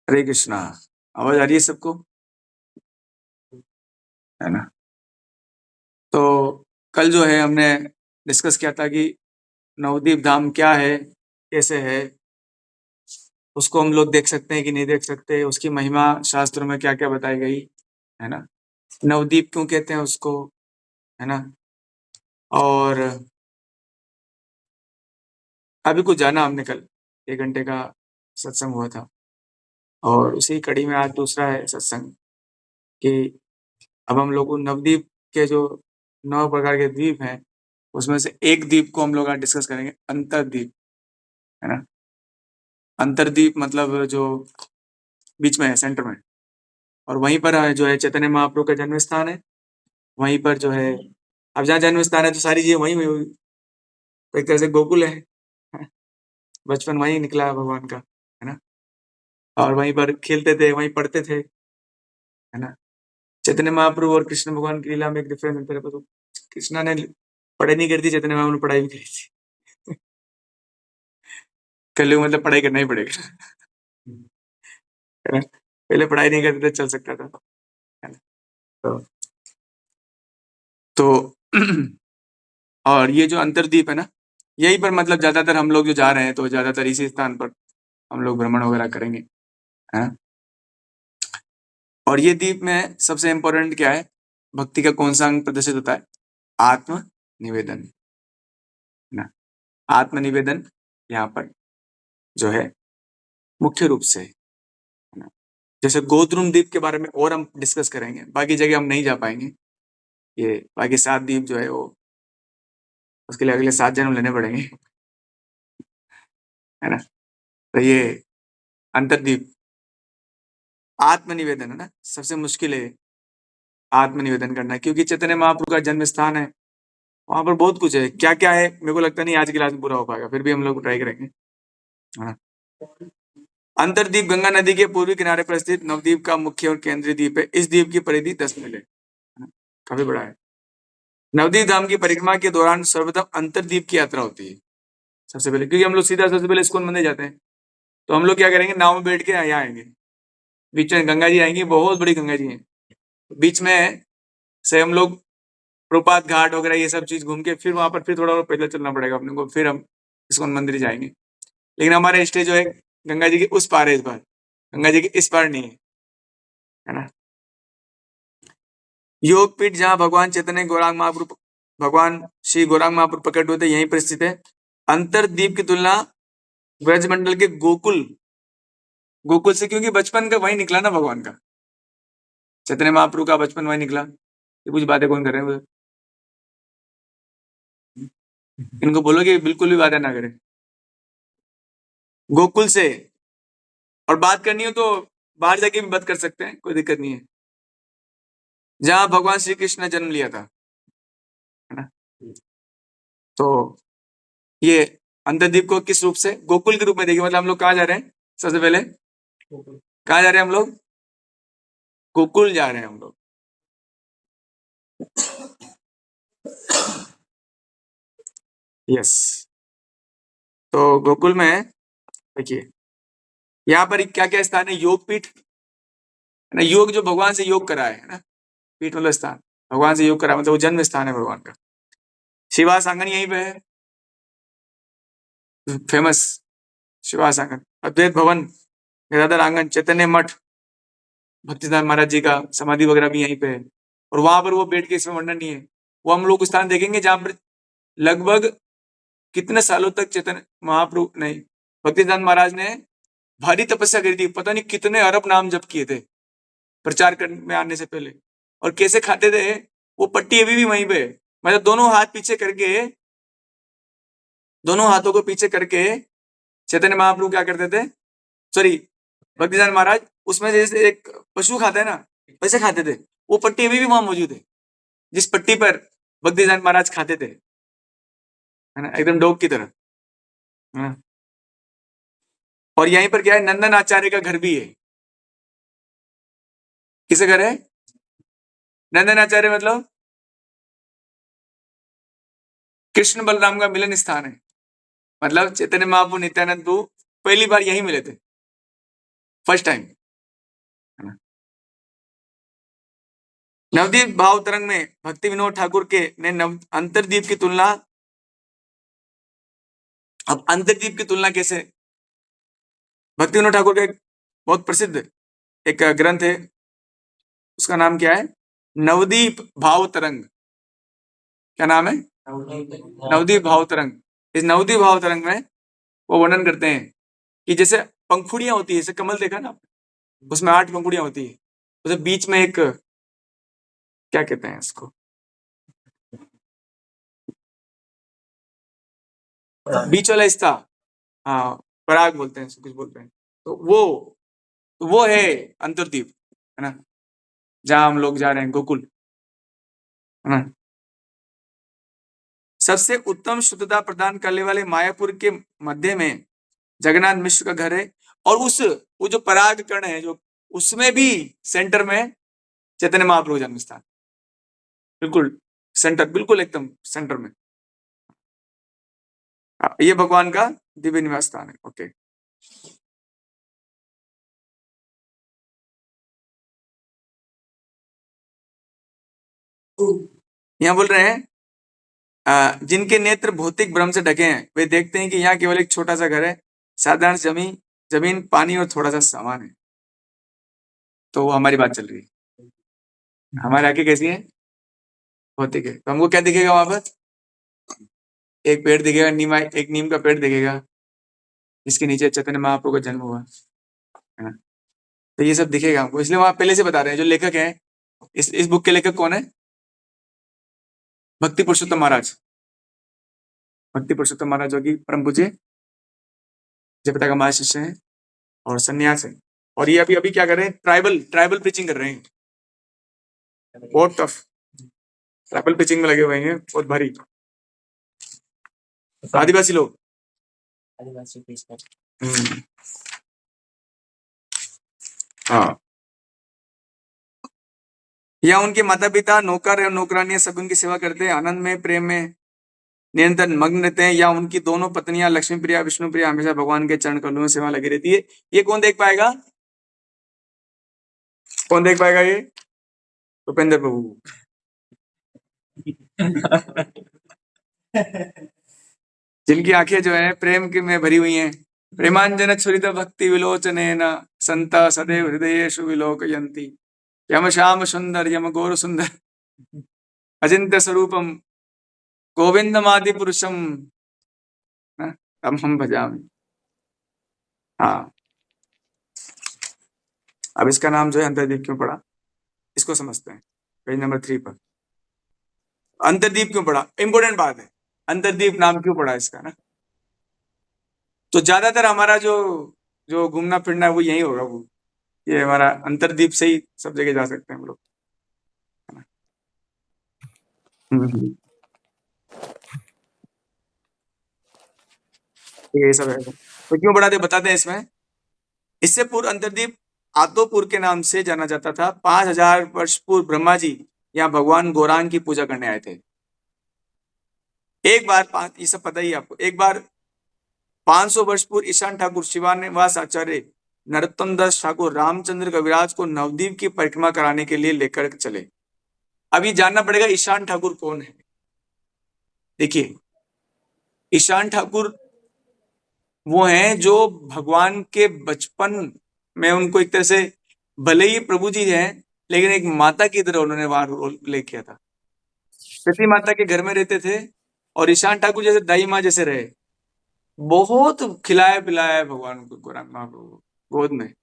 हरे कृष्णा। आवाज आ रही है सबको? है ना? तो कल जो है हमने डिस्कस किया था कि नवदीप धाम क्या है, कैसे है, उसको हम लोग देख सकते हैं कि नहीं देख सकते, उसकी महिमा शास्त्रों में क्या क्या बताई गई है ना। नवदीप क्यों कहते हैं उसको, है ना। और अभी कुछ जाना हमने कल, 1 घंटे का सत्संग हुआ था और उसी कड़ी में आज दूसरा है सत्संग कि अब हम लोग नवदीप के जो 9 प्रकार के द्वीप हैं उसमें से एक द्वीप को हम लोग आज डिस्कस करेंगे, अंतरद्वीप, है ना। अंतरद्वीप मतलब जो बीच में है, सेंटर में, और वहीं पर जो है चैतन्य महाप्रभु का जन्म स्थान है। वहीं पर जो है, अब जहाँ जन्म स्थान है तो सारी चीजें वहीं हुई हुई, तो एक तरह से गोकुल है। बचपन वहीं निकला भगवान का, है ना। और वहीं पर खेलते थे, वहीं पढ़ते थे, है ना। चैतन्य महाप्रभु और कृष्ण भगवान की लीला में एक डिफरेंस मिलता है, तो कृष्णा ने पढ़ाई नहीं करी थी, चैतन्य महाप्रभु ने पढ़ाई भी करी थी। कलयुग मतलब पढ़ाई करना ही पड़ेगा, है ना। पहले पढ़ाई नहीं करते तो चल सकता था, है ना। तो और ये जो अंतरद्वीप है ना, यही पर मतलब ज्यादातर हम लोग जो जा रहे हैं तो ज्यादातर इसी स्थान पर हम लोग भ्रमण वगैरह करेंगे, है ना। और ये द्वीप में सबसे इम्पोर्टेंट क्या है, भक्ति का कौन सा अंग प्रदर्शित होता है? आत्म निवेदन, है ना। आत्म निवेदन यहाँ पर जो है मुख्य रूप से, है ना। जैसे गोद्रुम द्वीप के बारे में और हम डिस्कस करेंगे, बाकी जगह हम नहीं जा पाएंगे। ये बाकी 7 द्वीप जो है वो, उसके लिए अगले 7 जन्म लेने पड़ेंगे, है ना। तो ये अंतरद्वीप आत्मनिवेदन है ना, सबसे मुश्किल है आत्मनिवेदन करना, क्योंकि चैतन्य महाप्रभु का जन्म स्थान है, वहां पर बहुत कुछ है। क्या क्या है मेरे को लगता नहीं आज की क्लास में पूरा हो पाएगा, फिर भी हम लोग ट्राई करेंगे, है ना। अंतरद्वीप गंगा नदी के पूर्वी किनारे पर स्थित नवद्वीप का मुख्य और केंद्रीय द्वीप है। इस द्वीप की परिधि 10 मील है ना? काफी बड़ा है। नवद्वीप धाम की परिक्रमा के दौरान सर्वप्रथम अंतरद्वीप की यात्रा होती है सबसे पहले, क्योंकि हम लोग सीधा सबसे पहले इस्कॉन मंदिर जाते हैं, तो हम लोग क्या करेंगे, नाव में बैठ के यहाँ आएंगे, बीच में गंगा जी आएंगी, बहुत बड़ी गंगा जी है बीच में से, हम लोग प्रपात घाट वगैरह ये सब चीज घूम के फिर वहां पर फिर थोड़ा और पैदल चलना पड़ेगा अपने को, फिर हम इस्कॉन मंदिर जाएंगे। लेकिन हमारे स्टे जो है गंगा जी के उस पार है, इस बार गंगा जी के इस पार नहीं है ना। योगपीठ जहाँ भगवान चैतन्य गौरांग महाप्रभु, भगवान श्री गौरांग महाप्रभु प्रकट हुए थे, यहीं पर स्थित है। अंतरद्वीप की तुलना ब्रजमंडल के गोकुल, गोकुल से, क्योंकि बचपन का वही निकला ना भगवान का, चैतन्य महाप्रभु का बचपन वही निकला। ये कुछ बातें कौन कर रहे हैं? इनको बोलो कि बिल्कुल भी बातें ना करें, गोकुल से। और बात करनी हो तो बाहर जाके भी बात कर सकते हैं, कोई दिक्कत नहीं है। जहां भगवान श्री कृष्ण ने जन्म लिया था, है ना। तो ये अंतरद्वीप को किस रूप से, गोकुल के रूप में देखिए, मतलब हम लोग कहाँ जा रहे हैं सबसे पहले, कहाँ जा रहे हैं हम लोग? गोकुल जा रहे हैं हम लोग। यस, तो गोकुल में देखिए यहाँ पर क्या क्या स्थान है, योग पीठ, है ना। योग जो भगवान से योग करा है ना, पीठ मतलब स्थान, भगवान से योग करा मतलब वो जन्म स्थान है भगवान का। शिवास आंगन यहीं पे है, फेमस शिवास आंगन। अद्वैत भवन, गदाधर आंगन, चैतन्य मठ, भक्तिदान महाराज जी का समाधि वगैरह भी यहीं पे है। और वहां पर वो बैठ के, इसमें वर्णन नहीं है, वो हम लोग स्थान देखेंगे जहां पर लगभग कितने सालों तक चैतन्य महाप्रभु नहीं, भक्तिदान महाराज ने भारी तपस्या करी थी, पता नहीं कितने अरब नाम जप किए थे प्रचार करने में आने से पहले। और कैसे खाते थे, वो पट्टी अभी भी वहीं पे है, मतलब दोनों हाथ पीछे करके, दोनों हाथों को पीछे करके चैतन्य महाप्रभु क्या करते थे, सॉरी भक्तिदान महाराज, उसमें जैसे एक पशु खाता है ना, वैसे खाते थे। वो पट्टी अभी भी वहां मौजूद है, जिस पट्टी पर भक्तिदान महाराज खाते थे, है ना, एकदम डॉग की तरह, है ना। और यहीं पर क्या है, नंदन आचार्य का घर भी है। किसे घर है? नंदन आचार्य मतलब कृष्ण बलराम का मिलन स्थान है, मतलब चैतन्य महाप्रभु नित्यानंद प्रभु पहली बार यहीं मिले थे, फर्स्ट टाइम, नवदीप भाव तरंग में भक्ति विनोद ठाकुर के ने अंतरदीप की तुलना, अब अंतरदीप की तुलना कैसे? भक्ति विनोद ठाकुर का एक बहुत प्रसिद्ध एक ग्रंथ है, उसका नाम क्या है? नवदीप भाव तरंग। क्या नाम है? नवदीप भाव तरंग। इस नवदीप भाव तरंग में वो वर्णन करते हैं कि जैसे पंखुड़ियां होती है, जैसे कमल देखा ना, उसमें 8 पंखुड़ियां होती है, उसे बीच में एक, क्या कहते हैं इसको, बीच वाला हिस्सा, हाँ पराग बोलते हैं, कुछ बोलते हैं, तो वो है अंतरदीप, है ना, जहां हम लोग जा रहे हैं, गोकुल, है ना। सबसे उत्तम शुद्धता प्रदान करने वाले मायापुर के मध्य में जगन्नाथ मिश्र का घर है, और वो जो पराग कण है, जो उसमें भी सेंटर में चैतन्य महाप्रभु जन्म स्थान, बिल्कुल सेंटर, बिल्कुल एकदम सेंटर में। ये भगवान का दिव्य निवास स्थान है। ओके, यहाँ बोल रहे हैं जिनके नेत्र भौतिक भ्रम से ढके हैं वे देखते हैं कि यहाँ केवल एक छोटा सा घर है, साधारण जमीन जमीन पानी और थोड़ा सा सामान है। तो वो हमारी बात चल रही है, हमारे आगे कैसी है? भौतिक है। तो हमको क्या दिखेगा वहां पर? एक पेड़ दिखेगा, एक नीम का पेड़ दिखेगा, जिसके नीचे चैतन्य महाप्रभु का जन्म हुआ, है ना। तो ये सब दिखेगा हमको, इसलिए वहां पहले से बता रहे हैं। जो लेखक है, इस बुक के लेखक कौन है? भक्ति पुरुषोत्तम महाराज। भक्ति पुरुषोत्तम महाराज जो कि परम पूज्य जय का महाशिष्य है और सन्यास है। और ये अभी अभी क्या कर रहे हैं? ट्राइबल ट्राइबल प्रीचिंग कर रहे हैं, बहुत टफ ट्राइबल प्रीचिंग में लगे हुए हैं, बहुत भारी। आदिवासी लोग, हम्म, हाँ। या उनके माता पिता नौकर एवं नौकरानियां सब उनकी सेवा करते हैं, आनंद में प्रेम में निरंतर मग्न रहते हैं, या उनकी दोनों पत्नियां लक्ष्मी प्रिया विष्णु प्रिया हमेशा भगवान के चरण कमलों में सेवा लगी रहती है। ये कौन देख पाएगा? कौन देख पाएगा ये? भूपेंद्र प्रभु। जिनकी आंखें जो है प्रेम की में भरी हुई हैं। प्रेमांजन छुरित भक्ति विलोचनेन संत सदैव हृदयेषु विलोकयन्ति यम श्याम सुंदर यम गौर सुंदर अचिंत्य स्वरूपम गोविंदमादि पुरुषम तम हम भजामि। हाँ, अब इसका नाम जो है अंतर्दीप क्यों पड़ा, इसको समझते हैं पेज नंबर 3 पर। अंतर्दीप क्यों पड़ा, इंपोर्टेंट बात है, अंतर्दीप नाम क्यों पड़ा इसका ना। तो ज्यादातर हमारा जो जो घूमना फिरना है वो यही होगा, वो ये हमारा अंतर्दीप से ही सब जगह जा सकते हैं हम लोग, है ना। हम्म, ये सब है। तो क्यों बढ़ाते बताते हैं इसमें। इससे पूर्व अंतर्दीप आतोपुर के नाम से जाना जाता था। 5000 वर्ष पूर्व ब्रह्मा जी यहाँ भगवान गौरांग की पूजा करने आए थे। एक बार ये सब पता ही है आपको। एक बार 500 वर्ष पूर्व ईशान ठाकुर शिवानिवास आचार्य नरोत्तम दास ठाकुर रामचंद्र कविराज को नवद्वीप की परिक्रमा कराने के लिए लेकर चले। अभी जानना पड़ेगा ईशान ठाकुर कौन है। देखिए, ईशान ठाकुर वो हैं जो भगवान के बचपन में उनको एक तरह से, भले ही प्रभु जी हैं लेकिन एक माता की तरह उन्होंने वहां रोल प्ले किया था। प्रति माता के घर में रहते थे और ईशान ठाकुर जैसे दाई माँ जैसे रहे, बहुत खिलाया पिलाया है भगवान को, गौरांग महाप्रभु को, गोद में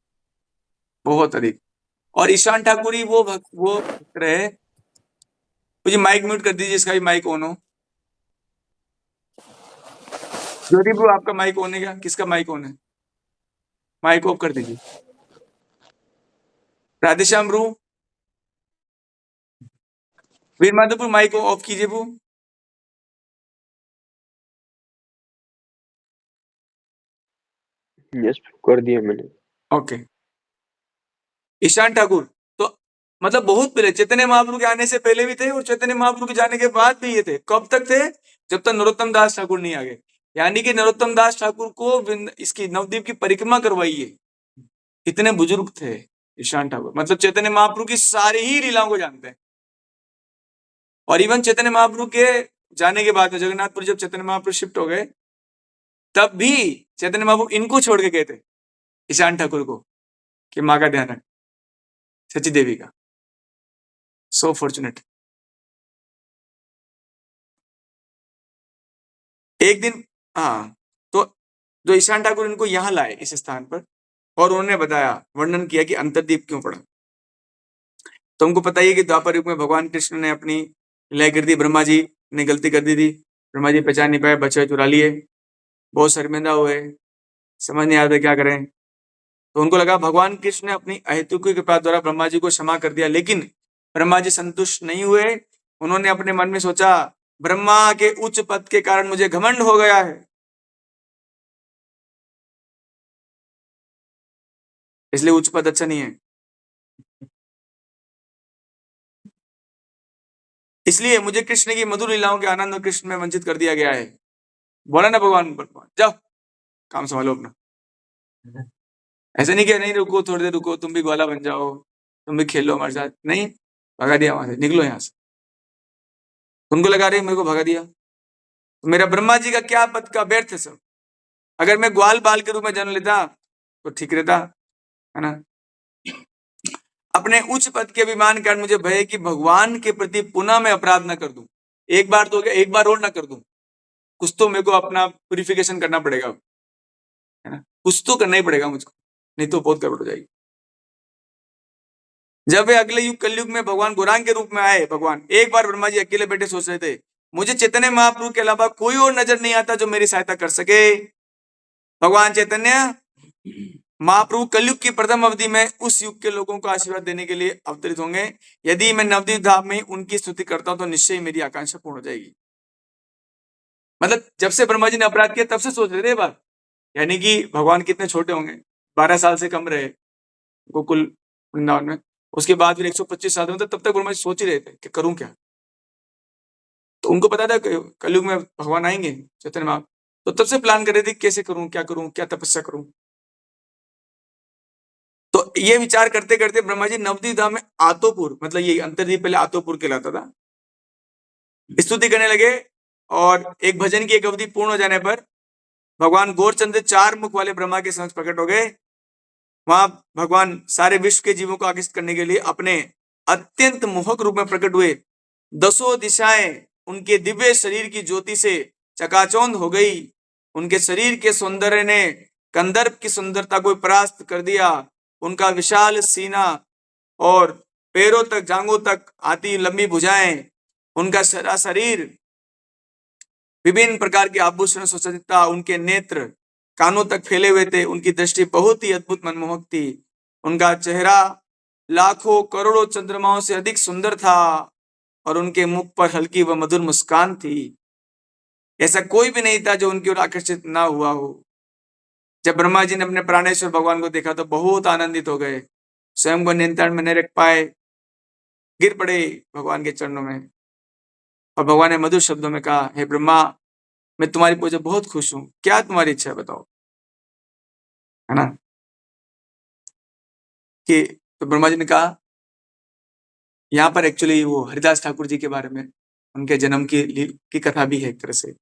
बहुत अधिक। और ईशान ठाकुर ही वो भक्त रहे। मुझे माइक म्यूट कर दीजिए, इसका भी माइक ऑन हो। ज्योति ब्रो आपका माइक ऑन है क्या? किसका माइक ऑन है? माइक ऑफ कर दीजिए। Radheshyam bro, Veer Madhopur mic off कीजिए ब्रो। यस, कर दिया मैंने। ओके, ईशान ठाकुर तो मतलब बहुत पहले चैतन्य महाप्रभु के आने से पहले भी थे और चैतन्य महाप्रभु के जाने के बाद भी ये थे। कब तक थे? जब तक नरोत्तम दास ठाकुर नहीं आ गए। यानी कि नरोत्तम दास ठाकुर को इसकी नवद्वीप की परिक्रमा करवाई है। इतने बुजुर्ग थे ईशान ठाकुर, मतलब चैतन्य महाप्रभु की सारी ही लीलाओं को जानते हैं। और इवन चैतन्य महाप्रभु के जाने के बाद में जगन्नाथपुरी जब चैतन्य महाप्रभु शिफ्ट हो गए, तब भी चैतन्य महाप्रभु इनको छोड़ के गए थे, ईशान ठाकुर को, कि माँ का ध्यान रख, सची देवी का। So fortunate. एक दिन, हाँ, तो जो ईशान ठाकुर इनको यहाँ लाए इस स्थान पर, और उन्होंने बताया, वर्णन किया कि अंतरदीप क्यों पड़ा। तो हमको पता ही है कि द्वापर युग में भगवान कृष्ण ने अपनी लय कर दी, ब्रह्मा जी ने गलती कर दी थी, ब्रह्मा जी पहचान नहीं पाए, बच्चे चुरा लिए, बहुत शर्मिंदा हुए, समझ नहीं आता क्या करें। तो उनको लगा भगवान कृष्ण ने अपनी अहेतुक कृपा द्वारा ब्रह्मा जी को क्षमा कर दिया, लेकिन ब्रह्मा जी संतुष्ट नहीं हुए। उन्होंने अपने मन में सोचा, ब्रह्मा के उच्च पद के कारण मुझे घमंड हो गया है, इसलिए उच्च पद अच्छा नहीं है, इसलिए मुझे कृष्ण की मधुर लीलाओं के आनंद और कृष्ण में वंचित कर दिया गया है। बोला ना भगवान, जाओ काम संभालो अपना। ऐसे नहीं कि नहीं रुको, थोड़ी देर रुको, तुम भी ग्वाला बन जाओ, तुम भी खेलो हमारे साथ, नहीं, भगा दिया वहां से, निकलो यहाँ से। उनको लगा रही मेरे को भगा दिया, तो मेरा ब्रह्मा जी का क्या पद का व्यर्थ है सब। अगर मैं ग्वाल बाल के रूप में जन्म लेता तो ठीक रहता, है ना। अपने उच्च पद के अभिमान के कारण मुझे भय है कि भगवान के प्रति पुनः मैं अपराध न कर दूं। एक बार तो हो गया, एक बार और ना कर दूं, कुछ तो मेरे को अपना प्यूरिफिकेशन करना पड़ेगा, है ना, कुछ तो करना ही पड़ेगा मुझको, नहीं तो बहुत गड़बड़ हो जाएगी। जब वे अगले युग कलयुग में भगवान गौरांग के रूप में आए, भगवान एक बार ब्रह्मा जी अकेले बैठे सोच रहे थे, मुझे चैतन्य महाप्रभु के अलावा कोई और नजर नहीं आता जो मेरी सहायता कर सके। भगवान चैतन्य महाप्रभु कलयुग की प्रथम अवधि में उस युग के लोगों को आशीर्वाद देने के लिए अवतरित होंगे। यदि मैं नवद्वीप धाम में उनकी स्तुति करता हूं तो निश्चय मेरी आकांक्षा पूर्ण हो जाएगी। मतलब जब से ब्रह्मा जी ने अपराध किया तब से सोच रहे थे बात, यानी कि भगवान कितने छोटे होंगे, 12 साल से कम रहे गोकुल वृंदावन में, उसके बाद फिर 125 साल में, तब तक ब्रह्मा जी सोच ही रहे थे कि करूं क्या। तो उनको पता था कि कलयुग में भगवान आएंगे चैतन्य महाप्रभु, तो तब से प्लान कर रहे थे कैसे करूं, क्या तपस्या करूं। तो ये विचार करते करते ब्रह्मा जी नवद्वीप धाम में आतोपुर, मतलब ये अंतरद्वीप पहले आतोपुर कहलाता था, स्तुति करने लगे। और एक भजन की एक अवधि पूर्ण हो जाने पर भगवान गौरचंद्र 4 मुख वाले ब्रह्मा के समक्ष प्रकट हो गए। वहां भगवान सारे विश्व के जीवों को आकर्षित करने के लिए अपने अत्यंत मोहक रूप में प्रकट हुए। 10 दिशाएं उनके दिव्य शरीर की ज्योति से चकाचौंध हो गई। उनके शरीर के सौंदर्य ने कंदर्प की सुंदरता को परास्त कर दिया। उनका विशाल सीना और पैरों तक, जांघों तक आती लंबी भुजाएं, उनका सारा शरीर विभिन्न प्रकार के आभूषणों से सज्जित था। उनके नेत्र कानों तक फैले हुए थे। उनकी दृष्टि बहुत ही अद्भुत मनमोहक थी। उनका चेहरा लाखों करोड़ों चंद्रमाओं से अधिक सुंदर था और उनके मुख पर हल्की व मधुर मुस्कान थी। ऐसा कोई भी नहीं था जो उनकी ओर आकर्षित ना हुआ हो। जब ब्रह्मा जी ने अपने प्राणेश्वर भगवान को देखा तो बहुत आनंदित हो गए, स्वयं को नियंत्रण में नहीं रख पाए, गिर पड़े भगवान के चरणों में। और भगवान ने मधुर शब्दों में कहा, हे ब्रह्मा, मैं तुम्हारी पूजा बहुत खुश हूं, क्या तुम्हारी इच्छा है बताओ, है ना। कि तो ब्रह्मा जी ने कहा, यहाँ पर एक्चुअली वो हरिदास ठाकुर जी के बारे में, उनके जन्म की कथा भी है एक तरह से।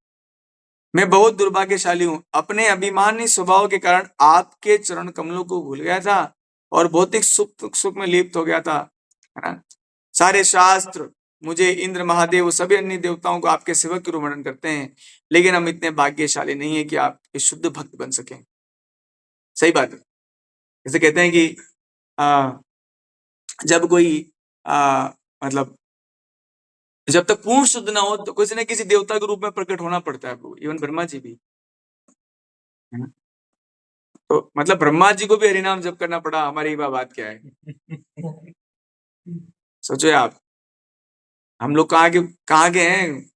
मैं बहुत दुर्भाग्यशाली हूं, अपने अभिमानी स्वभाव के कारण आपके चरण कमलों को भूल गया था और भौतिक सुख में लिप्त हो गया था, है ना। सारे शास्त्र मुझे इंद्र, महादेव, सभी अन्य देवताओं को आपके सेवक के रूप वर्णन करते हैं, लेकिन हम इतने भाग्यशाली नहीं है कि आप इस शुद्ध भक्त बन सकें। सही बात है। जैसे कहते हैं कि जब कोई मतलब जब तक पूर्ण शुद्ध ना हो तो किसी न किसी देवता के रूप में प्रकट होना पड़ता है, इवन ब्रह्मा जी भी, है ना। तो मतलब ब्रह्मा जी को भी हरिनाम जप करना पड़ा, हमारी बात क्या है। सोचो आप, हम लोग कहाँ के हैं,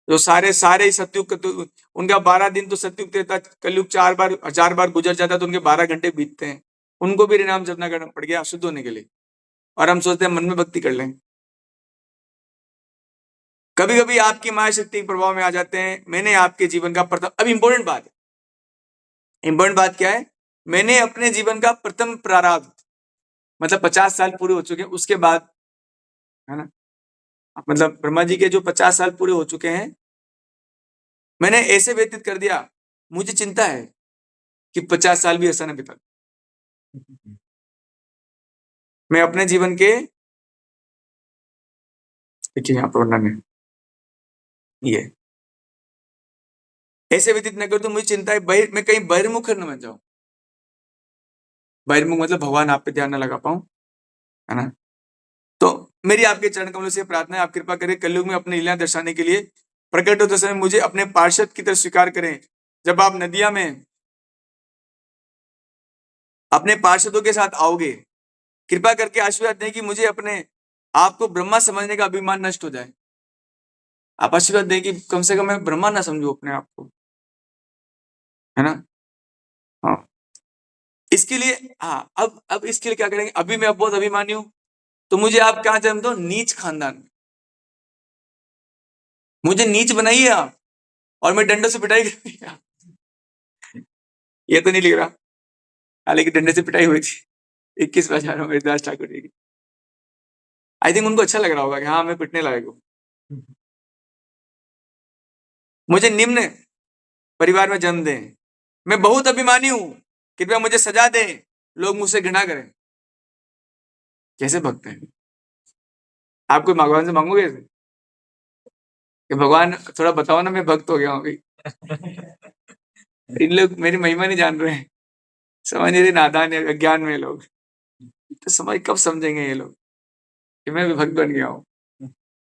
जो सारे सारे सत्युग उनका 12 दिन तो सत्युग देता, कलयुग 4 बार गुजर जाता तो उनके 12 घंटे बीतते हैं। उनको भी हरिनाम जपना करना पड़ गया शुद्ध होने के लिए, और हम सोचते हैं मन में भक्ति कर लें। कभी कभी आपकी माया शक्ति के प्रभाव में आ जाते हैं। मैंने आपके जीवन का प्रथम, अब इंपॉर्टेंट बात क्या है, मैंने अपने जीवन का प्रथम प्रारब्ध, मतलब 50 साल पूरे हो चुके हैं उसके बाद, है ना, मतलब ब्रह्मा जी के जो 50 साल पूरे हो चुके हैं, मैंने ऐसे व्यतीत कर दिया, मुझे चिंता है कि 50 साल भी ऐसा ना बिता। मैं अपने जीवन के, देखिए यहाँ पर वर्णन है ये, ऐसे व्यतीत न कर तो मुझे चिंता है मैं कहीं बहिर्मुख न बन जाऊं। बहिर्मुख मतलब भगवान आप पे ध्यान न लगा पाऊं, है ना। तो मेरी आपके चरण कमलों से प्रार्थना है, आप कृपा करें कलयुग में अपनी लीला दर्शाने के लिए प्रकट होते समय मुझे अपने पार्षद की तरह स्वीकार करें। जब आप नदिया में अपने पार्षदों के साथ आओगे, कृपा करके आशीर्वाद दें कि मुझे अपने आपको ब्रह्मा समझने का अभिमान नष्ट हो जाए। आप आशीर्वाद दें कि कम से कम मैं ब्रह्मा ना समझू अपने आप को, है ना। हाँ, इसके लिए, हाँ, अब इसके लिए क्या करेंगे, अभी मैं बहुत अभिमानी हूं, तो मुझे आप कहां जन्म दो, नीच खानदान में। मुझे नीच बनाइए आप, और मैं डंडों से पिटाई करूंगी। ये तो नहीं लिख रहा, हालांकि डंडे से पिटाई हुई थी 21 बाजार में हरिदास ठाकुर जी की। आई थिंक उनको अच्छा लग रहा होगा कि हाँ मैं पिटने लायक हूँ। मुझे निम्न परिवार में जन्म दें, मैं बहुत अभिमानी हूं, कृपया मुझे सजा दें, लोग मुझसे घृणा करें। कैसे भक्त हैं आप, कोई भगवान से मांगोगे ऐसे कि भगवान थोड़ा बताओ ना, मैं भक्त हो गया हूँ अभी। इन लोग मेरी महिमा नहीं जान रहे हैं, समझ नहीं रहे, नादान है, अज्ञान में लोग। तो समझ कब समझेंगे ये लोग कि मैं भी भक्त बन गया हूँ।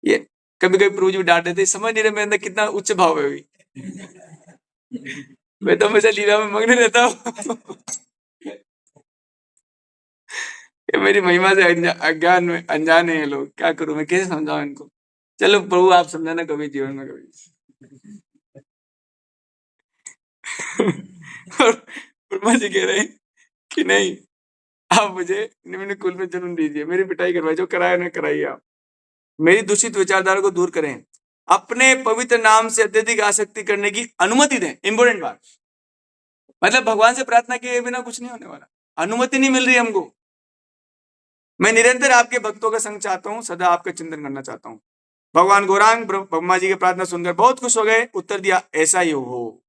ये कभी कभी प्रभु जी भी डांट देते, समझ नहीं रहे मेरे अंदर कितना उच्च भाव है अभी। मैं तो हमेशा लीला में मग्न रहता हूँ। ये मेरी महिमा से अज्ञान में अनजान है ये लोग, क्या करूं मैं, कैसे समझाऊं इनको। चलो प्रभु आप समझाना कभी जीवन में कभी। और ब्रह्मा जी कह रहे हैं कि नहीं, आप मुझे निम्न कुल में जन्म दीजिए, मेरी पिटाई करवाइए, जो कराया ना कराइए आप, मेरी दूषित विचारधारा को दूर करें, अपने पवित्र नाम से अत्यधिक आसक्ति करने की अनुमति दें। इंपोर्टेंट बात, मतलब भगवान से प्रार्थना किए बिना कुछ नहीं होने वाला, अनुमति नहीं मिल रही हमको। मैं निरंतर आपके भक्तों का संग चाहता हूँ, सदा आपका चिंतन करना चाहता हूँ। भगवान गौरांग ब्रह्मा जी की प्रार्थना सुनकर बहुत खुश हो गए, उत्तर दिया ऐसा ही हो,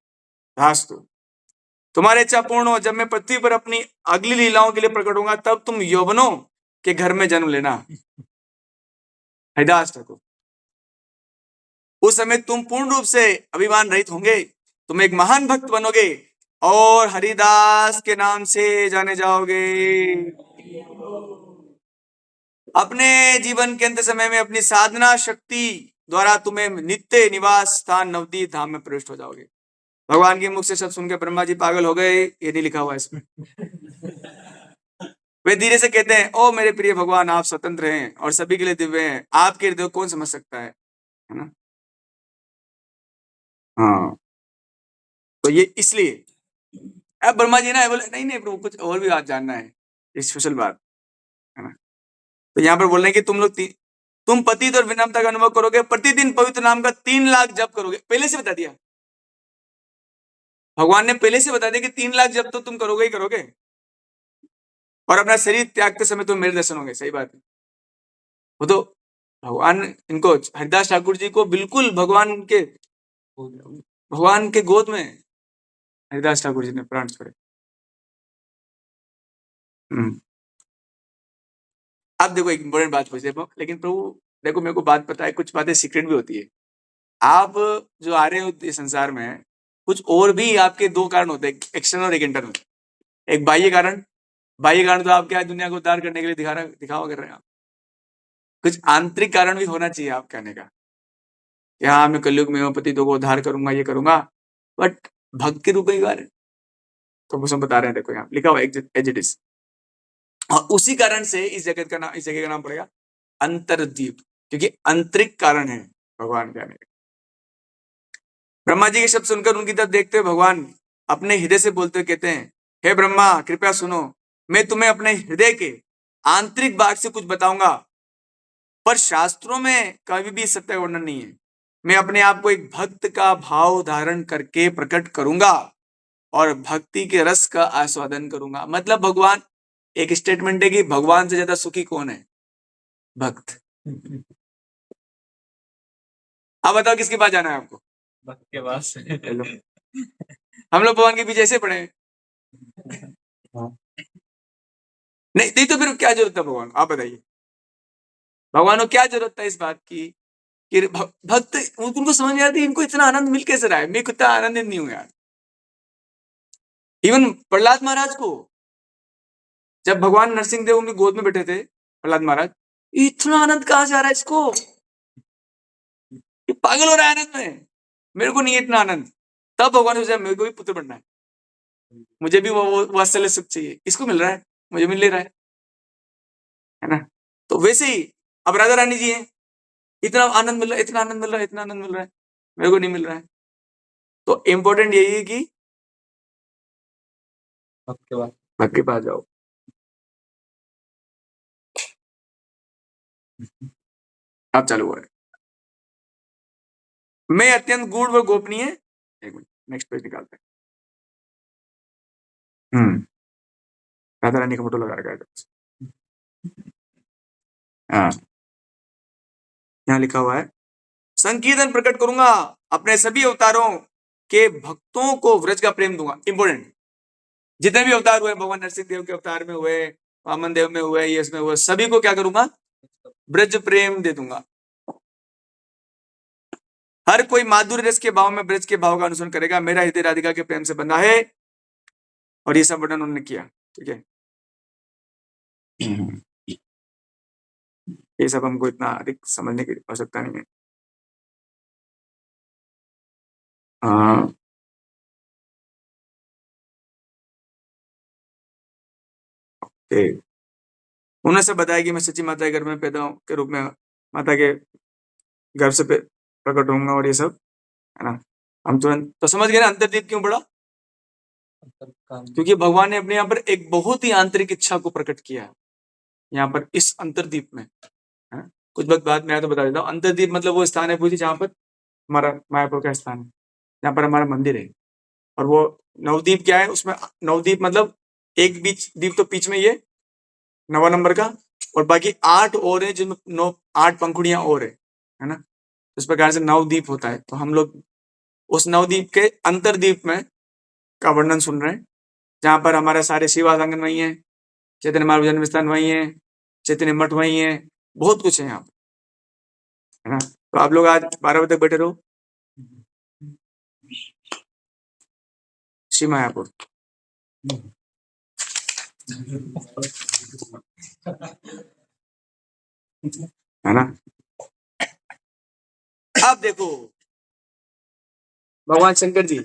धास्तु, तुम्हारी इच्छा पूर्ण हो। जब मैं पृथ्वी पर अपनी अगली लीलाओं के लिए प्रकट होऊंगा, तब तुम यौवनों के घर में जन्म लेना। हरिदास ठाकुर, उस समय तुम पूर्ण रूप से अभिमान रहित होंगे, तुम एक महान भक्त बनोगे और हरिदास के नाम से जाने जाओगे। अपने जीवन के अंत समय में अपनी साधना शक्ति द्वारा तुम्हें नित्य निवास स्थान नवदीप धाम में प्रविष्ट हो जाओगे। भगवान के मुख से शब्द सुनकर ब्रह्मा जी पागल हो गए, ये नहीं लिखा हुआ इसमें। वे धीरे से कहते हैं, ओ मेरे प्रिय भगवान, आप स्वतंत्र हैं और सभी के लिए दिव्य हैं, आपके हृदय को कौन समझ सकता है ना। हाँ, तो ये इसलिए अब ब्रह्मा जी ना बोले, नहीं नहीं प्रभु, कुछ और भी बात जानना है, स्पेशल बात, है ना। तो यहाँ पर बोल रहे हैं कि तुम पतित और विनम्रता का अनुभव करोगे, प्रतिदिन पवित्र नाम का 3 लाख जप करोगे। पहले से बता दिया भगवान ने, पहले से बता दिया कि 3 लाख जप तो तुम करोगे ही करोगे, और अपना शरीर त्यागते समय तुम मेरे दर्शन होंगे। सही बात है। वो तो भगवान इनको, हरिदास ठाकुर जी को बिल्कुल भगवान के गोद में हरिदास ठाकुर जी ने प्राण छोड़े। हम्म। अब देखो एक इंपॉर्टेंट बात पूछ रहे, लेकिन प्रभु देखो मेरे को बात पता है, कुछ बातें सीक्रेट भी होती है। आप जो आ रहे हो इस संसार में, कुछ और भी आपके 2 कारण होते हैं, एक्सटर्नल और एक इंटरनल। एक बाह्य कारण, बाह्य कारण तो आप क्या है, दुनिया को उद्धार करने के लिए दिखावा कर रहे हैं आप। कुछ आंतरिक कारण भी होना चाहिए आप कहने का, कि हाँ मैं कलयुग में हूँ, पतितों को उद्धार करूंगा, ये करूंगा, बट भक्त के रूप में ही तो उसमें बता रहे हैं, देखो यहाँ लिखा हुआ एज इट इज। और उसी कारण से इस जगह का नाम पड़ेगा अंतर्दीप, क्योंकि आंतरिक कारण है भगवान के आने का। ब्रह्मा जी के शब्द सुनकर उनकी तरफ देखते हुए भगवान अपने हृदय से बोलते हुए कहते हैं, हे ब्रह्मा कृपया सुनो, मैं तुम्हें अपने हृदय के आंतरिक भाग से कुछ बताऊंगा, पर शास्त्रों में कभी भी सत्य वर्णन नहीं है। मैं अपने आप को एक भक्त का भाव धारण करके प्रकट करूंगा और भक्ति के रस का आस्वादन करूंगा। मतलब भगवान, एक स्टेटमेंट है कि भगवान से ज्यादा सुखी कौन है, भक्त। आप बताओ किसके पास जाना है आपको? भक्त के पास। हेलो, हम लोग भगवान के पीछे ऐसे पड़े हैं। नहीं नहीं, तो फिर क्या जरूरत है भगवान, आप बताइए। भगवान को क्या जरूरत है इस बात की कि भक्त उनको समझ नहीं आती, इनको इतना आनंद मिल कैसे रहा है, मैं कितना आनंदित नहीं हूं यार। इवन प्रहलाद महाराज को, जब भगवान नरसिंह देव उनकी गोद में बैठे थे प्रहलाद महाराज, इतना आनंद कहां से आ रहा है इसको, ये पागल हो रहा है आनंद में, मेरे को नहीं है इतना आनंद। तब भगवान ने सोचा मेरे को भी पुत्र बनना है, मुझे भी वो वात्सल्य सुख चाहिए, इसको मिल रहा है मुझे मिल ले रहा है ना। तो वैसे ही अब राधा रानी जी हैं, इतना आनंद मिल रहा है, इतना आनंद मिल रहा है, इतना आनंद मिल रहा है, मेरे को नहीं मिल रहा है। तो इंपॉर्टेंट यही है कि भक्त के पास जाओ। अब चालू हुआ है। मैं अत्यंत गूढ़ व गोपनीय, एक मिनट नेक्स्ट पेज निकालते हैं। राधा रानी का फोटो लगा रखा है। हाँ, यहाँ लिखा हुआ है, संकीर्तन प्रकट करूंगा अपने सभी अवतारों के भक्तों को व्रज का प्रेम दूंगा। इंपोर्टेंट, जितने भी अवतार हुए, भगवान नरसिंह देव के अवतार में हुए, वामन देव में हुए, यश में हुए, सभी को क्या करूंगा, ब्रज प्रेम दे दूंगा। हर कोई माधुर्य रस के भाव में ब्रज के भाव का अनुसरण करेगा, मेरा हृदय राधिका के प्रेम से बंधा है। और ये सब वर्णन उन्होंने किया, ठीक है। ये सब हमको इतना अधिक समझने की आवश्यकता नहीं है। हाँ, उन्होंने सब बताया कि मैं सच्ची माता के घर में पैदा के रूप में माता के गर्भ से प्रकट होऊंगा और ये सब, है ना। हम तुरंत तो समझ गए ना अंतर्दीप क्यों पड़ा, क्योंकि भगवान ने अपने यहाँ पर एक बहुत ही आंतरिक इच्छा को प्रकट किया है यहाँ पर इस अंतर्दीप में, है? कुछ वक्त बाद मैं तो बता देता हूँ। अंतर्दीप मतलब वो स्थान है पूछी जहाँ पर हमारा मायापुर का स्थान है, जहाँ पर हमारा मंदिर है। और वो नवदीप क्या है, उसमें नवदीप मतलब एक बीच दीप तो बीच में ये 9वां नंबर का, और बाकी 8 और है जिनमें 8 पंखुड़ियां और है ना। इस प्रकार से नवदीप होता है। तो हम लोग उस नवदीप के अंतरदीप में का वर्णन सुन रहे हैं, जहां पर हमारे सारे शिवासंगन वही है, चैतन्य महाप्रभु जन्म स्थान वही है, चैतन्य मठ वही है, बहुत कुछ है यहाँ पर, है ना। तो आप लोग आज 12 बजे तक बैठे रहो। श्री मायापुर है ना। अब देखो भगवान शंकर जी,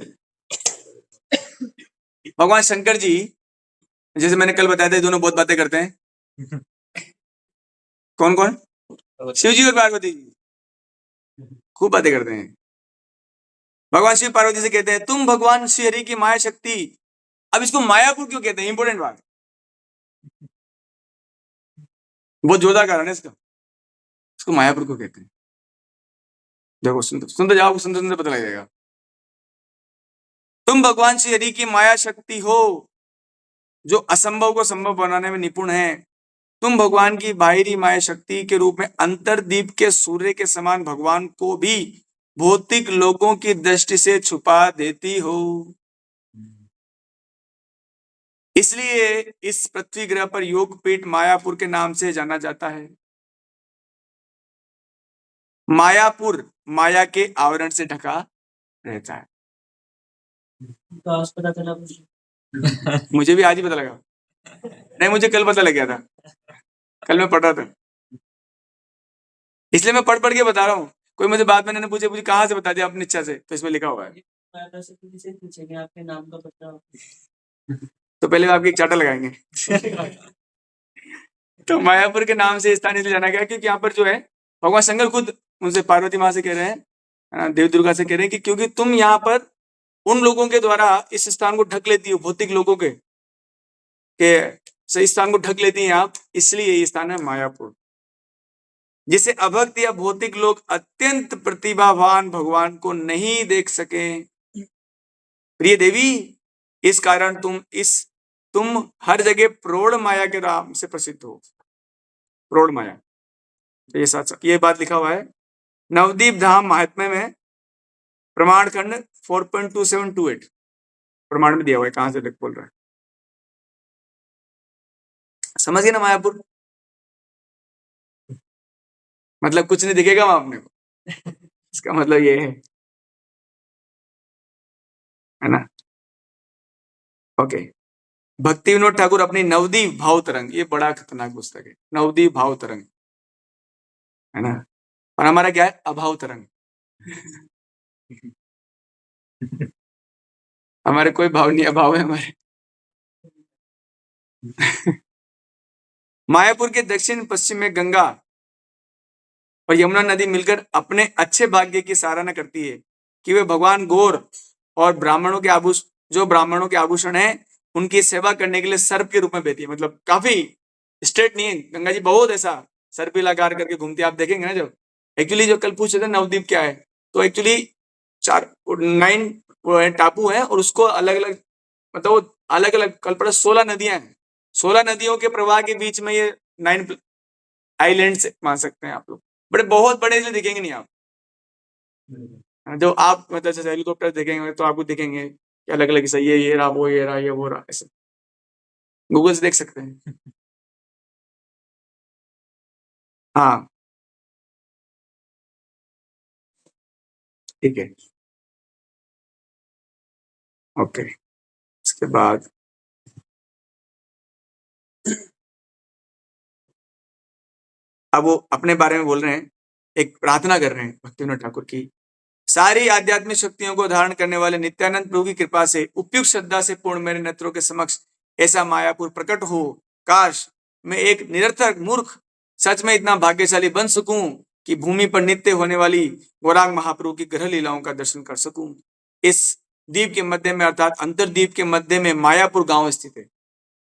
भगवान शंकर जी जैसे मैंने कल बताया था, ये दोनों बहुत बातें करते हैं। कौन कौन? शिव जी और पार्वती जी खूब बातें करते हैं। भगवान शिव पार्वती से कहते हैं तुम भगवान श्री हरि की माया शक्ति। अब इसको मायापुर क्यों कहते हैं, इंपोर्टेंट बात, बहुत जोरदार कारण है इसका। इसको मायापुर क्यों कहते हैं, देखो सुनते जाओ, सुनते सुनते पता लग जाएगा। तुम भगवान श्री हरि की माया शक्ति हो जो असंभव को संभव बनाने में निपुण है। तुम भगवान की बाहरी माया शक्ति के रूप में अंतरदीप के सूर्य के समान भगवान को भी भौतिक लोगों की दृष्टि से छुपा देती हो। इसलिए इस पृथ्वी ग्रह पर योगपीठ मायापुर के नाम से जाना जाता है। मायापुर माया के आवरण से ढका रहता है। तो आज पता चला मुझे भी आज ही पता लगा, नहीं मुझे कल पता लग गया था, कल मैं पढ़ रहा था, इसलिए मैं पढ़ पढ़ के बता रहा हूँ। कोई मुझे बाद में पूछे मुझे कहाँ से बता दिया अपनी इच्छा से, तो इसमें लिखा हुआ है। पूछेंगे आपके नाम का पता तो पहले आपकी एक चाटा लगाएंगे। तो मायापुर के नाम से स्थान इसलिए जाना गया क्योंकि यहाँ पर जो है भगवान शंकर खुद उनसे पार्वती माँ से कह रहे हैं, देव दुर्गा से कह रहे हैं कि क्योंकि तुम यहाँ पर उन लोगों के द्वारा इस स्थान को ढक लेती हो, भौतिक लोगों के सही स्थान को ढक लेती हैं आप, इसलिए ये स्थान है मायापुर, जिसे अभक्त या भौतिक लोग अत्यंत प्रतिभावान भगवान को नहीं देख सके। प्रिय देवी, इस कारण तुम हर जगह प्रौढ़ माया के नाम से प्रसिद्ध हो। प्रौढ़ माया, तो ये बात लिखा हुआ है नवदीप धाम महात्म्य में प्रमाण खंड 4.2728 प्रमाण में दिया हुआ है, कहां से बोल रहा है, समझ गए ना मायापुर? मतलब कुछ नहीं दिखेगा वहां अपने को, इसका मतलब ये है ना? ओके। भक्ति विनोद ठाकुर अपनी नवदीप भाव तरंग, ये बड़ा खतरनाक पुस्तक है, नवदीप भाव तरंग, है ना? और हमारा क्या है, अभाव तरंग। हमारे कोई भाव नहीं, अभाव है हमारे। मायापुर के दक्षिण पश्चिम में गंगा और यमुना नदी मिलकर अपने अच्छे भाग्य की सराहना करती है कि वे भगवान गौर और ब्राह्मणों के आभूषण, जो ब्राह्मणों के आभूषण है, उनकी सेवा करने के लिए सर्प के रूप में बहती है। मतलब काफी स्ट्रेट नहीं है गंगा जी, बहुत ऐसा सर्पिलाकार करके घूमती है, आप देखेंगे ना। जब एक्चुअली जो कल पूछे थे नवद्वीप क्या है, तो एक्चुअली 9 टापू है और उसको अलग अलग, मतलब वो अलग अलग कल पड़ा 16 नदियां हैं, 16 नदियों के प्रवाह के बीच में ये 9 आइलैंड मान सकते हैं आप लोग। बड़े बहुत बड़े इसलिए दिखेंगे नहीं आप, जो आप मतलब जैसे हेलीकॉप्टर देखेंगे तो आपको दिखेंगे कि अलग अलग सही है, ये रहा वो, ये रहा ये वो रहा, ऐसे गूगल से देख सकते हैं। हाँ ठीक है, ओके। इसके बाद अब वो अपने बारे में बोल रहे हैं, एक प्रार्थना कर रहे हैं भक्तिविनोद ठाकुर की। सारी आध्यात्मिक शक्तियों को धारण करने वाले नित्यानंद प्रभु की कृपा से उपयुक्त श्रद्धा से पूर्ण मेरे नेत्रों के समक्ष ऐसा मायापुर प्रकट हो। काश मैं एक निरर्थक मूर्ख सच में इतना भाग्यशाली बन सकूं कि भूमि पर नित्य होने वाली गौरांग महाप्रभु की ग्रह लीलाओं का दर्शन कर सकूं। इस द्वीप के मध्य में अर्थात अंतरद्वीप के मध्य में मायापुर गांव स्थित है।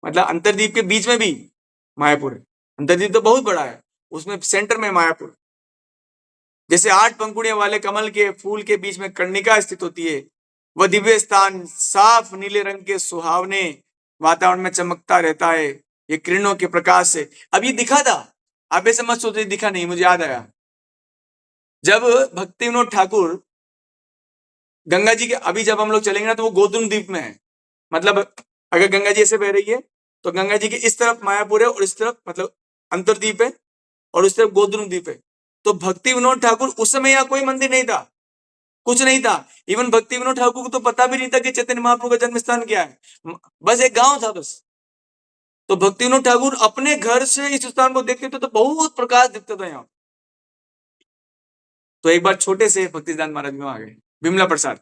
मतलब अंतरद्वीप के बीच में भी मायापुर है। अंतरद्वीप तो बहुत बड़ा है, उसमें सेंटर में मायापुर। जैसे 8 पंखुड़ियों वाले कमल के फूल के बीच में कर्णिका स्थित होती है, वह दिव्य स्थान साफ नीले रंग के सुहावने वातावरण में चमकता रहता है, ये किरणों के प्रकाश से। अब ये दिखा था, आप ऐसे मत सोचिए दिखा नहीं, मुझे याद आया जब भक्ति विनोद ठाकुर गंगा जी के, अभी जब हम लोग चलेंगे ना तो वो गोदुम द्वीप में है। मतलब अगर गंगा जी ऐसे बह रही है तो गंगा जी के इस तरफ मायापुर है और इस तरफ मतलब अंतरद्वीप है और उस तरफ गोदुम द्वीप है। तो भक्ति विनोद ठाकुर उस समय यहाँ कोई मंदिर नहीं था, कुछ नहीं था। इवन भक्ति विनोद ठाकुर को तो पता भी नहीं था कि चैतन्य महाप्रभु का जन्म स्थान क्या है, बस एक गांव था बस। तो भक्ति विनोद ठाकुर अपने घर से इस स्थान को देखते थे तो बहुत प्रकाश दिखता था यहाँ। तो एक बार छोटे से भक्ति सिद्धांत महाराज में आ गए, विमला प्रसाद,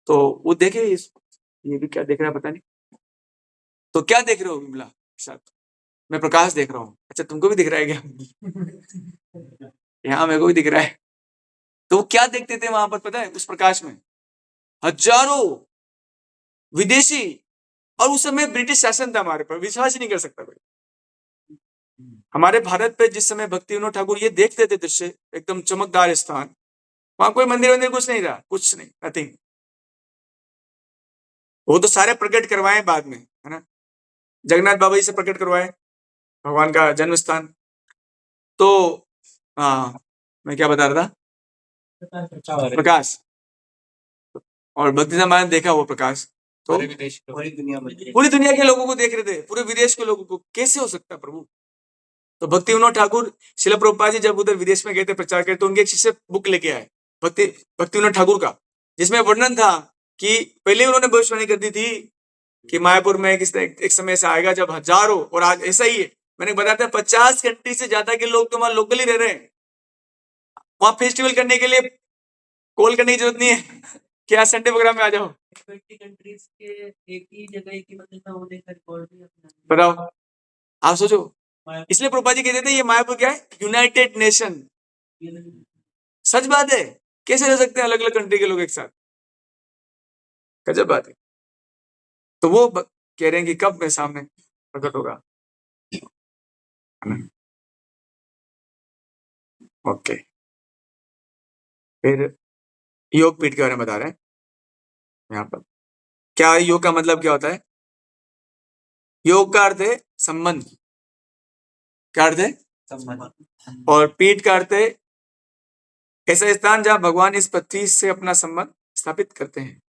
तो वो देखे ये भी क्या देख रहा है पता नहीं। तो क्या देख रहे हो विमला प्रसाद? मैं प्रकाश देख रहा हूँ। अच्छा तुमको भी दिख रहा है क्या? यहाँ मेरे को भी दिख रहा है। तो वो क्या देखते थे वहां पर पता है, उस प्रकाश में हजारों विदेशी, और उस समय ब्रिटिश शासन था हमारे पर, विश्वास ही नहीं कर सकता कोई। हमारे भारत पे जिस समय भक्ति विनोद ठाकुर ये देखते थे दृश्य, एकदम चमकदार स्थान, वहां कोई मंदिर वंदिर कुछ नहीं रहा, कुछ नहीं, नथिंग। वो तो सारे प्रकट करवाए बाद में, है ना, जगन्नाथ बाबा जी से प्रकट करवाए भगवान का जन्म स्थान। तो हाँ, मैं क्या बता रहा था, प्रकाश, और भक्ति महाराज देखा वो प्रकाश, तो पूरी दुनिया के लोगों को देख रहे थे, पूरे विदेश के लोगों को, कैसे हो सकता है प्रभु? तो भक्ति विनोद ठाकुर शिला प्रभुपाद जी जब उधर विदेश में गए थे प्रचार करते, तो उनके एक शिष्य बुक लेके आए भक्ति विनोद ठाकुर का, जिसमें वर्णन था कि पहले उन्होंने भविष्यवाणी कर दी थी कि मायापुर में एक समय ऐसा आएगा जब हजारों, और आज ऐसा ही है। मैंने बताया था 50 कंट्री से ज्यादा के लोग तो वहां लोकली रह रहे हैं, वहां फेस्टिवल करने के लिए कॉल करने की जरूरत नहीं है क्या संडे प्रोग्राम में आ जाओ। 20 कंट्रीज के एक ही जगह एक ही मंदिर में होने का रिकॉर्ड भी अपना बताओ, आप सोचो। इसलिए प्रभुपाद जी कहते थे ये मायापुर क्या है, यूनाइटेड नेशन। सच बात है, कैसे रह सकते हैं अलग अलग कंट्री के लोग एक साथ, गजब बात है। तो वो कह रहे हैं कि कब मैं सामने प्रकट होगा। ओके, फिर योग पीठ के बारे में बता रहे हैं यहाँ पर। क्या योग का मतलब क्या होता है? योग का अर्थ है संबंध, क्या अर्थ है? संबंध। और पीठ का अर्थ है ऐसा स्थान जहां भगवान इस पृथ्वी से अपना संबंध स्थापित करते हैं।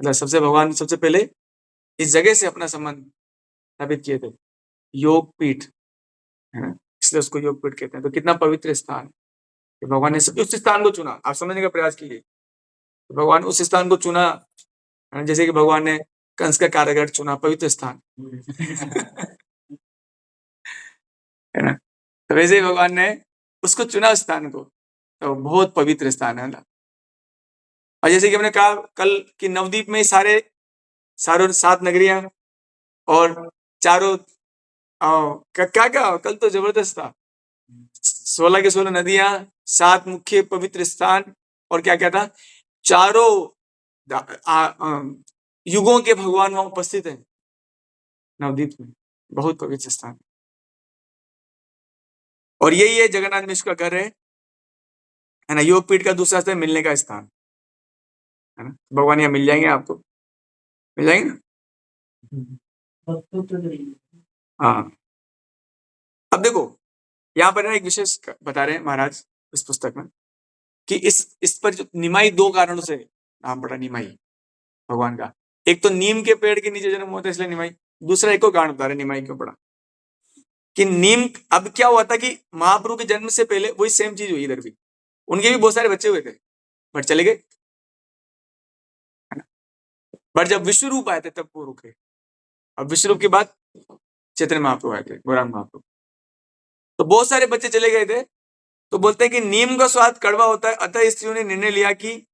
मतलब भगवान सबसे पहले इस जगह से अपना संबंध स्थापित किए थे, योग पीठ, है ना, इसलिए उसको योग पीठ कहते हैं। तो कितना पवित्र स्थान है कि भगवान ने उस स्थान को चुना। आप समझने का प्रयास कीजिए, तो भगवान उस स्थान को चुना, है ना, जैसे कि भगवान ने कंस का कारागार चुना, पवित्र स्थान है ना, तो वैसे ही भगवान ने उसको चुना उस स्थान को, तो बहुत पवित्र स्थान है ना। और जैसे कि हमने कहा कल कि नवद्वीप में सारे सारों 7 नगरियां और चारों क्या क्या कल तो जबरदस्त था। 16 के 16 नदियां, 7 मुख्य पवित्र स्थान, और क्या क्या था, चारों युगों के भगवान वहां उपस्थित हैं नवद्वीप में। बहुत पवित्र स्थान, और यही है जगन्नाथ मिश्र का घर है ना। योगपीठ का दूसरा स्थान मिलने का स्थान है ना। भगवान यहाँ मिल जाएंगे, आपको मिल जाएंगे ना। हाँ, अब देखो यहाँ पर ना एक विशेष बता रहे हैं महाराज इस पुस्तक में कि इस पर जो निमाई, 2 कारणों से नाम पड़ा निमाई भगवान का। एक तो नीम के पेड़ के नीचे जन्म होता है इसलिए निमाई। दूसरा एक और कारण बता रहे निमाई क्यों पड़ा, कि नीम, अब क्या हुआ था कि महाप्रभु के जन्म से पहले वही सेम चीज हुई इधर भी। उनके भी बहुत सारे बच्चे हुए थे बट चले गए, बट जब विश्व रूप आए थे तब वो रुके। और विश्व रूप के बाद चैतन्य महाप्रभु आए थे, गौरांग महाप्रभु। तो बहुत सारे बच्चे चले गए थे। तो बोलते हैं कि नीम का स्वाद कड़वा होता है, अतः स्त्रियों ने निर्णय लिया कि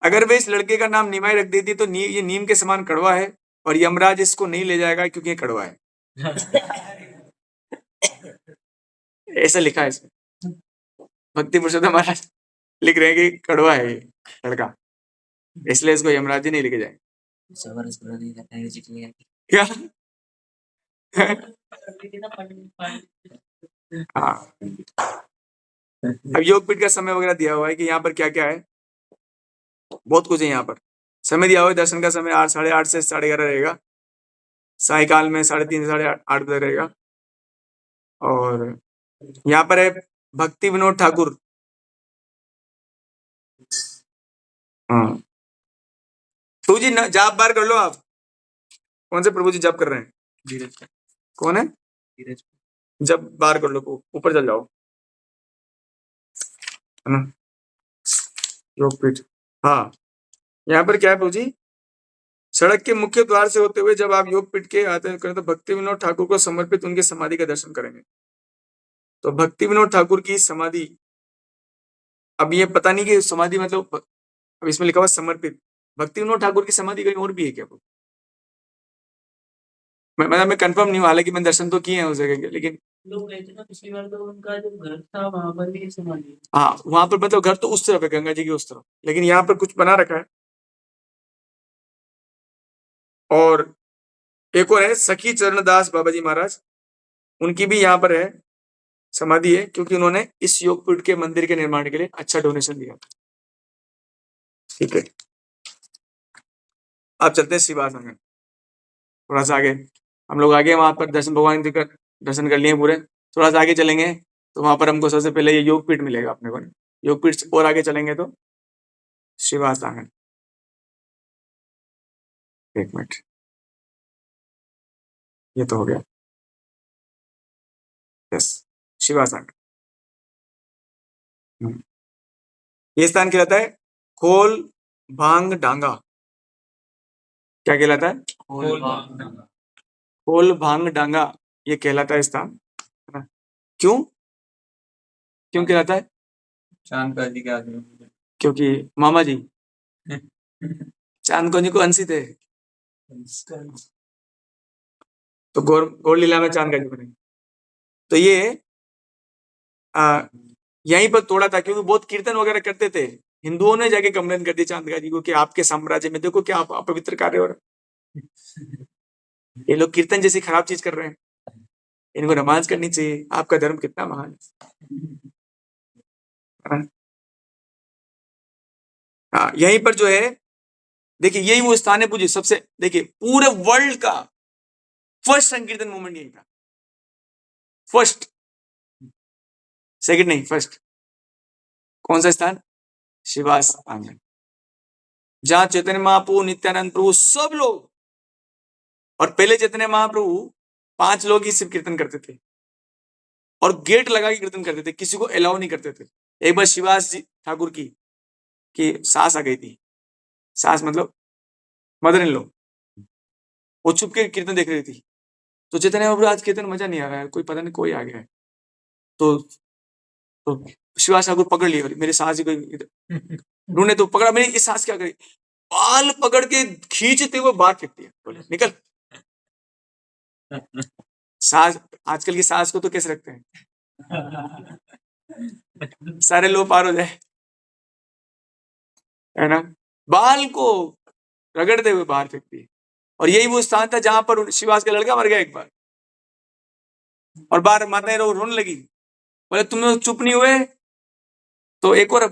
अगर वे इस लड़के का नाम निमाई रख देती तो ये नीम के समान कड़वा है और यमराज इसको नहीं ले जाएगा क्योंकि ये कड़वा है। ऐसा लिखा है इसमें, भक्ति पुरुषोत्तम महाराज लिख रहे हैं कि कड़वा है ये लड़का, इसलिए इसको यमराज जी नहीं लेके जाए। क्या हाँ, अब योगपीठ का समय वगैरह दिया हुआ है कि यहाँ पर क्या क्या है, बहुत कुछ है यहाँ पर। समय दिया हुआ है, दर्शन का समय 8, 8:30 से 11:30 रहेगा, सायकाल में 3:30 से 8:30 बजे रहेगा। और यहाँ पर है भक्ति विनोद ठाकुर। हाँ, तो जी जाप बार कर लो आप। कौन से प्रभु जी जप कर रहे हैं? धीरज। कौन है? धीरज। जब बार कर लो, ऊपर चल जाओ, है ना, योगपीठ। हाँ, यहाँ पर क्या है प्रभु जी, सड़क के मुख्य द्वार से होते हुए जब आप योगपीठ के आते करें तो भक्ति विनोद ठाकुर को समर्पित उनकी समाधि का दर्शन करेंगे। तो भक्ति विनोद ठाकुर की समाधि, अब ये पता नहीं कि समाधि मतलब, अब इसमें लिखा हुआ समर्पित, भक्ति विनोद ठाकुर की समाधि कहीं और भी है क्या? मैं कंफर्म नहीं हूँ, हालांकि मैंने दर्शन तो किए हैं उस जगह के, लेकिन लोग गए थे ना पिछली बार, तो उनका जो घर था वहां पर भी समाधि। हाँ, वहां पर मतलब घर तो उस तरफ है, गंगा जी की उस तरफ, लेकिन यहाँ पर कुछ बना रखा है। और एक और है सखी चरणदास बाबा जी महाराज, उनकी भी यहाँ पर है समाधि है, क्योंकि उन्होंने इस योगपीठ के मंदिर के निर्माण के लिए अच्छा डोनेशन दिया। ठीक है, आप चलते हैं श्रीवास आंगन, थोड़ा सा आगे हम लोग आगे, वहां पर दर्शन, भगवान जी का दर्शन कर लिए पूरे। थोड़ा सा आगे चलेंगे तो वहां पर हमको सबसे पहले ये योगपीठ मिलेगा अपने को। योगपीठ से और आगे चलेंगे तो श्रीवास आंगन। एक मिनट, ये तो हो गया, यस, श्रीवास आंगन। ये स्थान कहलाता है खोल भांग डांगा। क्या कहलाता है? खोल भांग डांगा, ये कहलाता है स्थान, है ना। क्यों क्यों कहलाता है? चांद जी के आदमी, क्योंकि मामा जी चांद जी को अंशी थे, तो गौर लीला में चांद जी बने। तो ये यहीं पर तोड़ा था, क्योंकि बहुत कीर्तन वगैरह करते थे। हिंदुओं ने जाके कंप्लेन कर दी चांदगा जी को कि आपके साम्राज्य में देखो क्या आप अपवित्र कार्य हो रहा है, ये लोग कीर्तन जैसी खराब चीज कर रहे हैं, इनको नमाज करनी चाहिए, आपका धर्म कितना महान है। हाँ, यहीं पर जो है, देखिए यही वो स्थान है पूज्य सबसे, देखिए पूरे वर्ल्ड का फर्स्ट संकीर्तन मूवमेंट यही था, फर्स्ट, सेकंड नहीं, फर्स्ट। कौन सा स्थान? शिवास आंगन, जहां चैतन्य महाप्रभु, नित्यानंद प्रभु, सब लोग, और पहले चैतन्य महाप्रभु 5 लोग ही सिर्फ कीर्तन करते थे और गेट लगा के कीर्तन करते थे, किसी को अलाउ नहीं करते थे। एक बार शिवास जी ठाकुर की सास आ गई थी, सास मतलब मदर इन लॉ, वो छुप के कीर्तन देख रही थी। तो चैतन्य महाप्रभु, आज कीर्तन मजा नहीं आ रहा है, कोई पता नहीं कोई आ गया है। तो शिवास ठाकुर पकड़ लिया, मेरे सास जी को ढूंढे, तो पकड़ा, मेरी इस सास क्या करी, बाल पकड़ के खींचते हुए बाहर फेंक दिया, बोले निकल। सास, आजकल की सास को तो कैसे रखते हैं, सारे लोग पार हो जाए, है ना, बाल को रगड़ते हुए बाहर फेंक दिए। और यही वो स्थान था जहां पर शिवास का लड़का मर गया एक बार, और बाहर माताएं रोने लगी, बोले तुम लोग चुप नहीं हुए तो एक और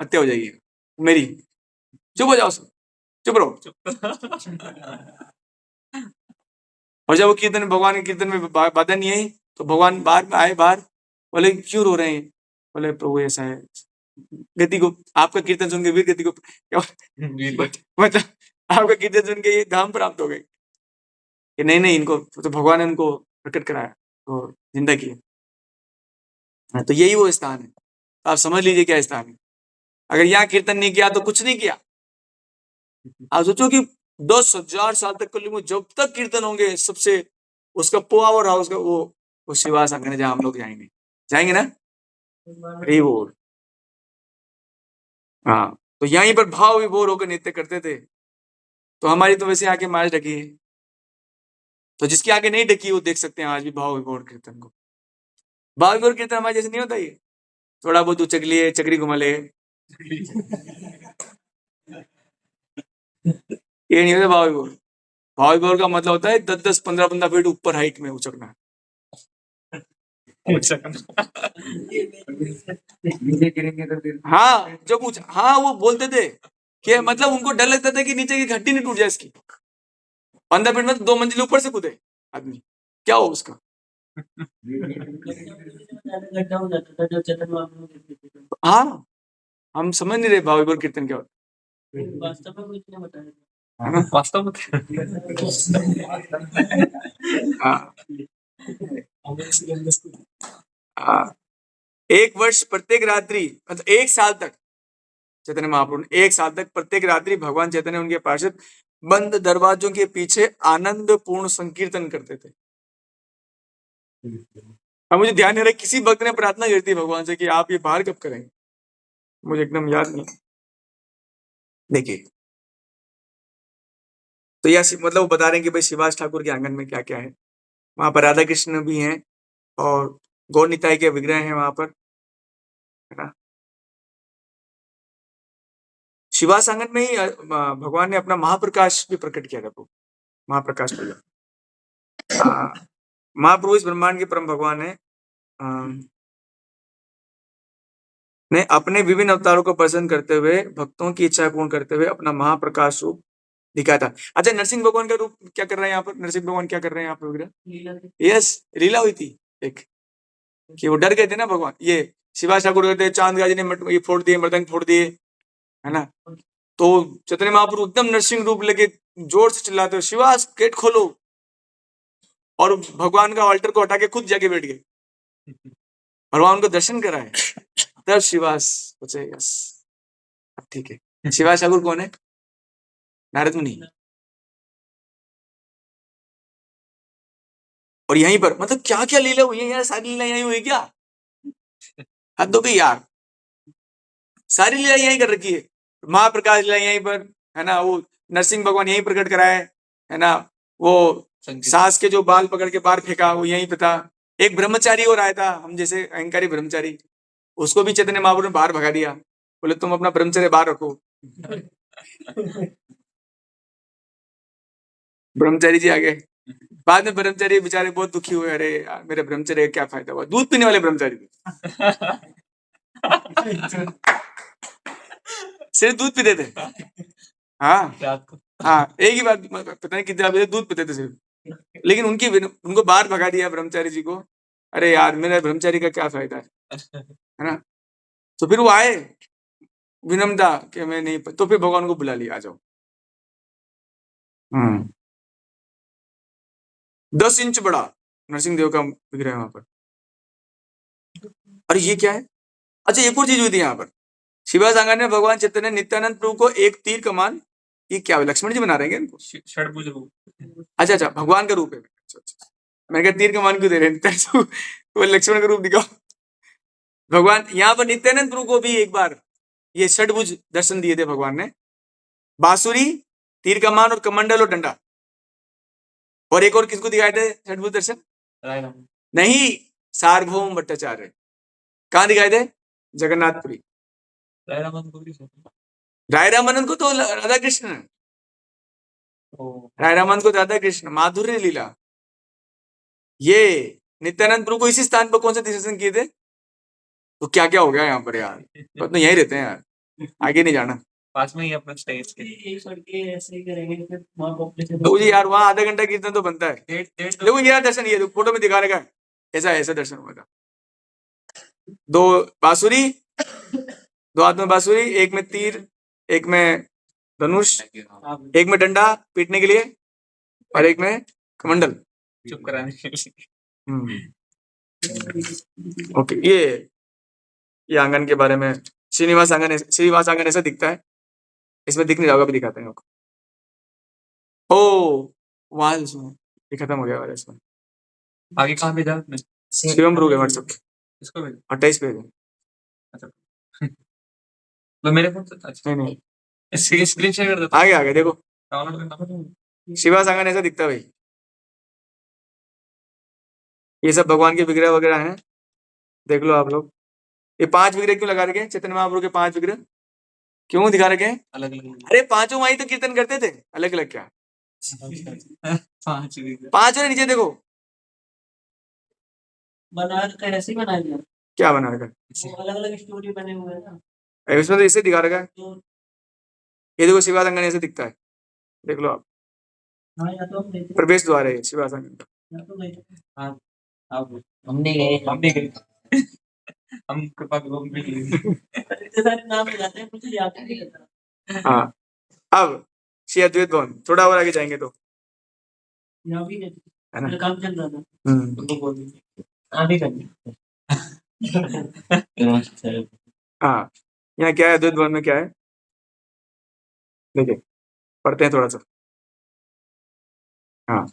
हत्या हो जाएगी मेरी, चुप हो जाओ सब, चुप रहो। और जब वो कीर्तन, भगवान के कीर्तन में बाधा नहीं आई, तो भगवान बाहर आए, बाहर, बोले क्यों रो रहे हैं, बोले प्रभु ऐसा है, गति को, आपका कीर्तन सुन के वीर गति को, मतलब आपका कीर्तन सुन के ये धाम प्राप्त हो गए कि नहीं नहीं, इनको तो भगवान ने उनको प्रकट कराया, तो जिंदा किया। तो यही वो स्थान है, तो आप समझ लीजिए क्या स्थान है। अगर यहाँ कीर्तन नहीं किया तो कुछ नहीं किया। आप सोचो कि 10,000 साल तक कलयुग में जब तक कीर्तन होंगे, सबसे उसका पावर हाउस का वो शिवास आंगन है, जहां हम लोग जाएंगे ना, हरि बोल। हाँ, तो यहीं पर भाव विभोर होकर नृत्य करते थे। तो हमारी तो वैसे आंखें माज ढकी है, तो जिसकी आंखें नहीं ढकी वो देख सकते हैं आज भी भाव विभोर कीर्तन को। भाव विभोर कीर्तन हमारे जैसे नहीं होता, ये थोड़ा बहुत उचक लिए, चक्री घुमा ले, ये नहीं होता भाव विभोर। भाव विभोर का मतलब होता है 10-10, 15-15 फीट ऊपर हाइट में उचकना। हाँ, जब हाँ वो बोलते थे कि मतलब उनको डर लगता था कि नीचे की घट्टी नहीं टूट जाए इसकी। 15 फीट में तो 2 मंजिल ऊपर से कूदे आदमी, क्या हो उसका। गड्ढा हो जाता था जब चैतन्य महाप्रभु गिरते थे। हाँ, हम समझ नहीं रहे भाव विभोर कीर्तन क्या होता वास्तव में कुछ नहीं बताया। है ना, वास्तव में। हाँ, हाँ, 1 वर्ष प्रत्येक रात्रि, मतलब 1 साल तक चैतन्य महाप्रभु ने 1 साल तक प्रत्येक रात्रि भगवान चैतन्य उनके पार्षद बंद दरवाजों के पीछे आनंद पूर्ण संकीर्तन करते थे। अब मुझे ध्यान नहीं रहा किसी भक्त ने प्रार्थना की थी भगवान से कि आप ये बाहर कब करेंगे, मुझे एकदम याद नहीं। देखिए, तो यह मतलब वो बता रहे हैं कि भाई शिवास ठाकुर के आंगन में क्या क्या है। वहां पर राधा कृष्ण भी हैं और गौर निताई के विग्रह हैं वहां पर, है ना। शिवास आंगन में ही भगवान ने अपना महाप्रकाश भी प्रकट किया था, महाप्रकाश महाप्रभु इस ब्रह्मांड के परम भगवान है, ने अपने विभिन्न अवतारों को प्रसन्न करते हुए भक्तों की इच्छा पूर्ण करते हुए अपना महाप्रकाश रूप दिखाया था। अच्छा, नरसिंह भगवान का रूप क्या कर रहे हैं यहाँ पर, नरसिंह भगवान क्या कर रहे हैं यहाँ पर? यस, लीला हुई थी एक, कि वो डर गए थे ना भगवान, ये शिवास ठाकुर कहते चांद गाजी ने ये फोड़ दिए, मृदंग फोड़ दिए, है ना। तो चैतन्य महाप्रभु एकदम नरसिंह रूप लेके जोर से चिल्लाते हो, शिवास गेट खोलो, और भगवान का ऑल्टर को हटा के खुद जाके बैठ गए, भगवान उनको दर्शन कराए। तब शिवास सोचे यस, अब ठीक है। शिवास ठाकुर कौन है? नारद मुनि। और यहीं पर मतलब क्या क्या लीला हुई है यार, सारी लीला यहीं हुई क्या? हद हो गई यार, सारी लीला यहीं कर रखी है। महाप्रकाश लीला यहीं पर, है ना, वो नरसिंह भगवान यहीं प्रकट कराए, है ना, वो सास के जो बाल पकड़ के बाहर फेंका वो यहीं पे था। एक ब्रह्मचारी और आया था, हम जैसे अहंकारी ब्रह्मचारी, उसको भी चैतन्य महाप्रभु ने बाहर भगा दिया, बोले तुम अपना ब्रह्मचर्य बाहर रखो। ब्रह्मचारी जी आ गए, बाद में ब्रह्मचारी बेचारे बहुत दुखी हुए, अरे यार मेरे ब्रह्मचर्य का क्या फायदा हुआ। दूध पीने वाले ब्रह्मचारी थे, सिर्फ दूध पीते थे। हाँ हाँ, एक ही बात, पता नहीं कितने बजे दूध पीते थे सिर्फ, लेकिन उनको बाहर भगा दिया ब्रह्मचारी जी को। अरे यार मेरे ब्रह्मचारी का क्या फायदा है ना। तो फिर वो आए विनम्रता कि मैं नहीं, तो फिर भगवान को बुला लिया, आ जाओ। 10 इंच बड़ा नरसिंह देव का विग्रह है वहां पर। अरे ये क्या है? अच्छा, एक और चीज हुई थी यहाँ पर। शिवा सांगर ने भगवान चैतन्य नित्यानंद प्रभु को एक तीर कमान, ये क्या लक्ष्मण जी बना रहे हैं इनको? षडभुज रूप। अच्छा अच्छा, भगवान का रूप है। अच्छा अच्छा, मैंने कहा तीर कमान क्यों दे रहे हैं? वो लक्ष्मण का रूप दिखाओ। भगवान यहाँ पर नित्यानंद प्रभु को भी एक बार ये षडभुज दर्शन दिए थे भगवान ने, बांसुरी, तीर कमान और कमंडल और डंडा। और एक और किसको दिखाए थे षडभुज दर्शन? नहीं, सार्वभौम भट्टाचार्य। कहाँ दिखाए थे? जगन्नाथपुरी। राय रामानंद को तो राधा कृष्ण, राय रामानंद को राधा कृष्ण, माधुर्य लीला। ये नित्यानंद प्रभु को इसी स्थान पर कौन से दर्शन किए थे? तो क्या क्या हो गया यहाँ पर यार, तो यहीं रहते हैं यार, आगे नहीं जाना। पास में ही अपना स्टेज के ये करके ऐसे ही करेंगे फिर वहाँ पॉपुलेशन तो जी यार, वहां आधा घंटा कीर्तन तो बनता है। देखो ये दर्शन, ये फोटो में दिखा रखा है, ऐसा दर्शन हुआ था। 2 बांसुरी, 2 हाथ में बांसुरी, एक में तीर, एक में धनुष, एक में डंडा पीटने के लिए, और एक में कमंडल चुप कराने के लिए। ओके, ये आंगन के बारे में श्रीनिवास आंगन ऐसा दिखता है। इसमें दिख नहीं रहा होगा, भी दिखाते हैं आपको। ओ वहां ये खत्म हो गया वाला इसमें। आगे कहाँ भेजा आपने? शिवम प्रूव है व्हाट्सएप इसको भेजा? 28 पे है। अच्छा तो मेरे फोन से? अच्छा नहीं, स्क्रीन शेयर कर देता आगे देखो, डाउनलोड करना। शिवास आंगन ऐसा दिखता है भाई। ये सब भगवान के विग्रह वगैरह हैं, देख लो आप लोग। ये 5 विग्रह क्यों लगा रखे हैं? चैतन्य महाप्रभु के 5 विग्रह क्यों दिखा रखे हैं? अलग अलग। अरे पांचों वहीं तो कीर्तन करते थे, अलग अलग क्या? 5 और नीचे देखो, बना रखा है, ऐसे ही बना दिया। क्या बना रखा वो अलग अलग स्टोरी बने हुए हैं ना, है? इसमें तो इसे दिखा रखा है। तो ये देखो शिवास आंगन ऐसे दिखता है, देख लो आप। हाँ या तो हम गए थे, प्रवेश द्वार है ये शिवास आंगन का। या तो गए थे। हाँ अब हम नहीं गए हम कृपा करो हम भी नहीं गए। इतने सारे नाम हो जाते हैं, मुझे याद ही नहीं रहता। हाँ, अब श्री अद्वैत भवन थोड़ा और आगे जाएंगे तो, यहाँ भी गए थे, है ना? मेरा काम चल रहा था। उनको बोल दीजिए आगे कर दिया। हाँ, यहाँ क्या है अद्वैत भवन में, क्या है देखिए, पढ़ते हैं थोड़ा सा। हाँ,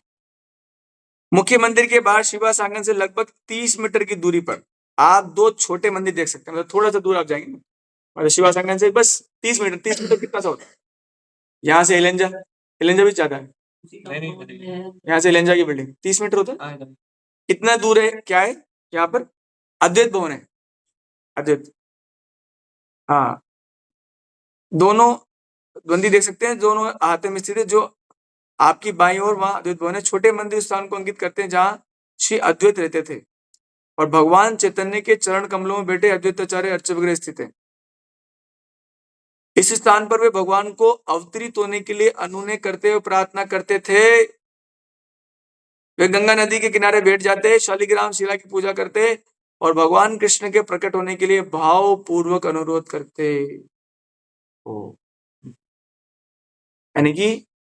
मुख्य मंदिर के बाहर शिवास आंगन से लगभग 30 मीटर की दूरी पर आप 2 छोटे मंदिर देख सकते हैं। मतलब थोड़ा सा दूर आप जाएंगे, मतलब शिवास आंगन से बस 30 मीटर। 30 मीटर कितना सा होता है? यहाँ से एलेंजा भी ज्यादा है। यहाँ से एलेंजा की बिल्डिंग 30 मीटर होता है। कितना दूर है? क्या है यहाँ पर? अद्वैत भवन है, अद्वैत। हाँ, दोनों मंदिर देख सकते हैं, दोनों हाथ में स्थित है। जो आपकी बाईं ओर वहां अद्वैत भवन है। छोटे मंदिर उस स्थान को अंकित करते हैं जहां श्री अद्वैत रहते थे और भगवान चैतन्य के चरण कमलों में बैठे अद्वैताचार्य अर्चवग्रह स्थित है। इस स्थान पर वे भगवान को अवतरित होने के लिए अनुनय करते हुए प्रार्थना करते थे। वे गंगा नदी के किनारे बैठ जाते, शालिग्राम शिला की पूजा करते और भगवान कृष्ण के प्रकट होने के लिए भाव पूर्वक अनुरोध करते। यानी कि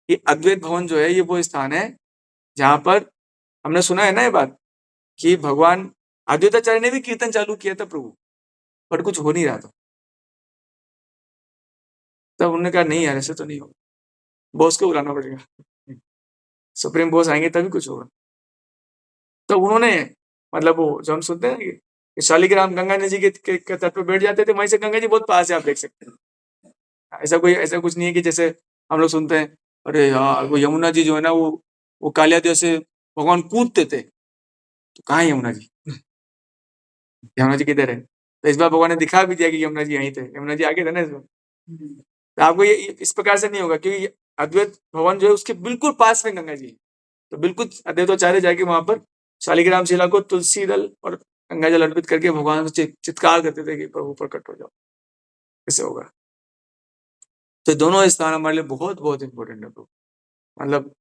ये अद्वैत भवन जो है, ये वो स्थान है जहां पर हमने सुना है ना ये बात कि भगवान अद्वैताचार्य ने भी कीर्तन चालू किया था प्रभु, पर कुछ हो नहीं रहा था। तब उन्होंने कहा नहीं यार, ऐसे तो नहीं होगा, बॉस को बुलाना पड़ेगा, सुप्रीम बॉस आएंगे तभी कुछ होगा। तो उन्होंने, मतलब वो जो हम सुनते हैं कि शालिग्राम गंगा नदी के तट पर बैठ जाते थे, वहीं से गंगा जी बहुत पास है, आप देख सकते हैं। ऐसा कुछ नहीं है कि जैसे हम लोग सुनते हैं अरे यार वो यमुना जी जो है ना, वो कालिया देव से भगवान कूदते थे, तो कहाँ है यमुना जी? यमुना जी किधर है? तो इस बार भगवान ने दिखा भी दिया कि यमुना जी यहीं थे, यमुना जी आगे थे ना इस बार। तो आपको ये इस प्रकार से नहीं होगा, क्योंकि अद्वैत भवन जो है उसके बिल्कुल पास में गंगा जी है। तो बिल्कुल अद्वैताचार्य जाके वहां पर शालिग्राम शिला को तुलसी दल और गंगा जल अर्पित करके भगवान से चित्कार करते थे कि प्रभु प्रकट हो जाओ, कैसे होगा। तो दोनों स्थान हमारे लिए बहुत बहुत इंपॉर्टेंट है। तो मतलब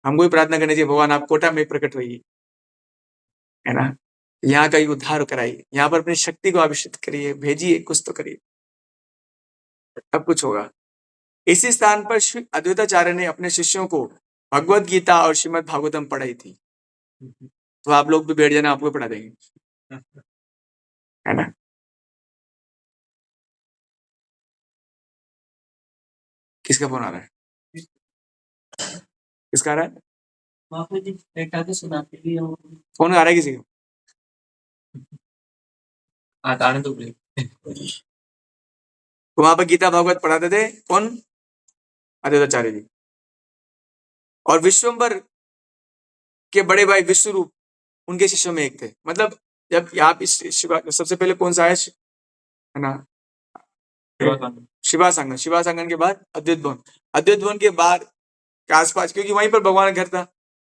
हमको भी प्रार्थना करनी चाहिए, भगवान आप कोटा में प्रकट होइए, है ना? यहाँ का ही उद्धार कराइए, यहाँ पर अपनी शक्ति को आविष्कृत करिए, भेजिए, कुछ तो करिए, तब कुछ होगा। इसी स्थान पर श्री अद्वैताचार्य ने अपने शिष्यों को भगवत गीता और श्रीमद् भागवतम पढ़ाई थी। तो आप लोग भी बैठ जाना, आपको पढ़ा देंगे, है ना। किसका फोन आ रहा है? किसका आ रहा है? बापू जी बैठा के सुनाते भी हो। फोन आ रहा है किसी का? आने दो प्लीज। तो वहां पर गीता भागवत पढ़ाते थे कौन? अद्वैताचार्य जी। और विश्वम्बर के बड़े भाई विश्वरूप उनके शिष्यों में एक थे। मतलब जब आप इस सबसे पहले कौन सा है ना, शिवासांगन। शिवासांगन के बाद अद्वैत भवन, अद्वैत भवन के बाद के आसपास, क्योंकि वहीं पर भगवान का घर था,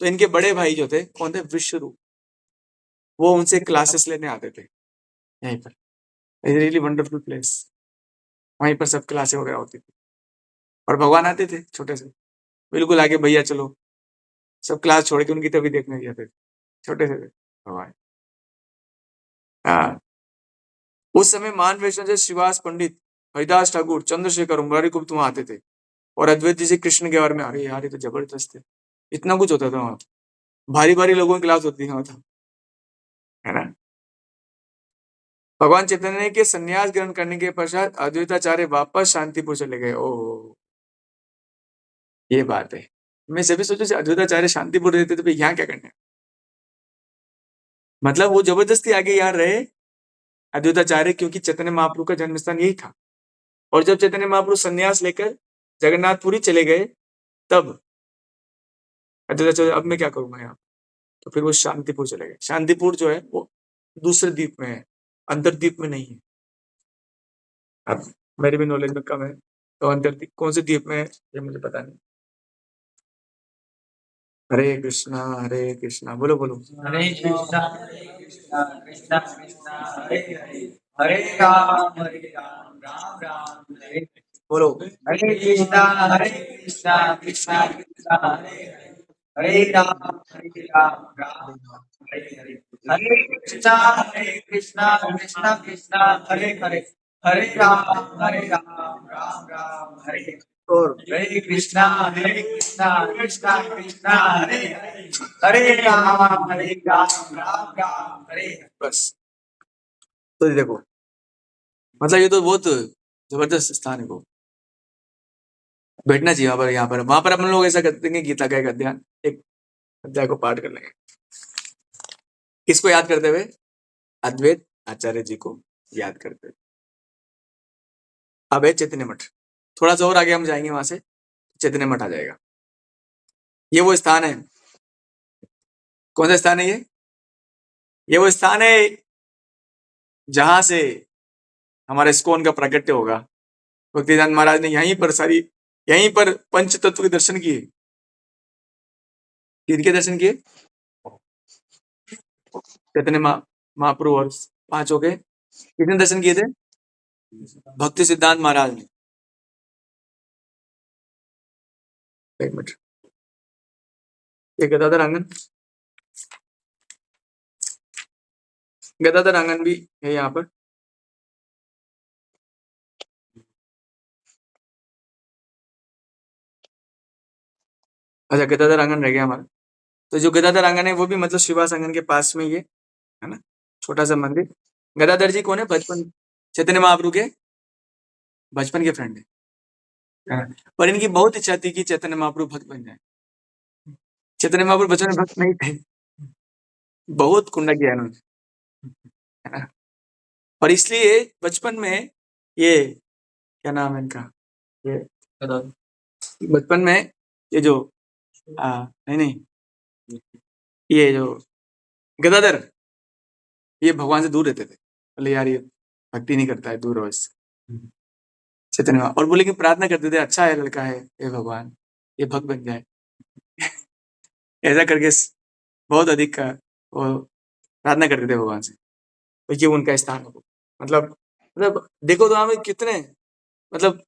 तो इनके बड़े भाई जो थे कौन थे? विश्वरूप। वो उनसे क्लासेस लेने आते थे यहीं पर। Really wonderful place. वहीं पर सब क्लासें वगैरह होती थी और भगवान आते थे छोटे से, बिल्कुल आगे, भैया चलो, सब क्लास छोड़ के उनकी तभी देखने जाते थे, छोटे से थे भगवान। हाँ। उस समय मान वैष्णव से श्रीवास पंडित, हरिदास ठाकुर, चंद्रशेखर, मुरारी गुप्त वहां आते थे और अद्वैत जी से कृष्ण के बारे में, अरे यार ये तो जबरदस्त है, इतना कुछ होता था वहां, भारी भारी लोगों की क्लास होती थी वहां, है ना। भगवान चैतन्य के संन्यास ग्रहण करने के पश्चात अद्वैताचार्य वापस शांतिपुर चले गए। ओह, ये बात है। मैं सभी सोचो से अद्वैताचार्य शांतिपुर रहते थे, यहाँ क्या करने? मतलब वो जबरदस्ती आगे यहाँ रहे अद्वैताचार्य, क्योंकि चैतन्य महाप्रभु का जन्म स्थान यही था। और जब चैतन्य महाप्रभु संन्यास लेकर जगन्नाथपुरी चले गए, तब अद्वैताचार्य अब मैं क्या करूंगा यहाँ, तो फिर वो शांतिपुर चले गए। शांतिपुर जो है वो दूसरे द्वीप में है, अंतरद्वीप में नहीं है। अब मेरे भी नॉलेज में कम है, तो अंतरद्वीप कौन से द्वीप में है ये मुझे पता नहीं। हरे कृष्णा, बोलो बोलो। हरे कृष्णा कृष्णा कृष्णा हरे हरे, हरे राम राम राम हरे हरे। बोलो। हरे कृष्णा कृष्णा कृष्णा हरे हरे, हरे राम राम हरे हरे। हरे कृष्णा कृष्णा कृष्णा हरे हरे, हरे राम राम राम हरे हरे। और हरे कृष्णा कृष्णा कृष्णा हरे हरे, हरे राम राम राम हरे हरे। बस, तो ये देखो, मतलब ये तो बहुत जबरदस्त स्थान है। वो बैठना चाहिए वहां पर अपन लोग ऐसा करते हैं, गीता का एक अध्याय को पाठ कर लेंगे, किसको याद करते हुए? अद्वैत आचार्य जी को याद करते हुए। अब है चैतन्य मठ, थोड़ा सा और आगे हम जाएंगे, वहां से चैतन्य मठ आ जाएगा। ये वो स्थान है, कौन सा स्थान है ये वो स्थान है जहां से हमारे इस्कॉन का प्राकट्य होगा। भक्तिदान महाराज ने यहीं पर पंच तत्व के दर्शन किए। किनके दर्शन किए? चैतन्य महाप्रभु और पांचों के। कितने दर्शन किए थे? भक्ति सिद्धांत महाराज ने। एक मिनट, ये गदाधर आंगन भी है यहाँ पर। अच्छा, गदाधर आंगन रह गया हमारा। तो जो गदाधर आंगन है वो भी मतलब शिवास आंगन के पास में ही है ना, छोटा सा मंदिर। गदाधर जी कौन है? बचपन चैतन्य महाप्रभु के बचपन के फ्रेंड है। पर इनकी बहुत इच्छा थी कि चैतन्य महाप्रभु भक्त बन जाए। चैतन्य महाप्रभु बचपन में भक्त नहीं थे, बहुत कुंडा किया इन्होंने, है ना। और इसलिए बचपन में ये, क्या नाम है इनका, ये बचपन में ये जो नहीं, ये जो गदाधर, ये भगवान से दूर रहते थे। बोले यार ये भक्ति नहीं करता है, दूर रहो इससे। चैतन्य और बोले कि प्रार्थना करते थे, अच्छा है लड़का है, हे भगवान ये भक्त बन जाए। ऐसा करके बहुत अधिक का वो प्रार्थना करते थे भगवान से, तो ये उनका स्थान हो। मतलब देखो तो हमें कितने, मतलब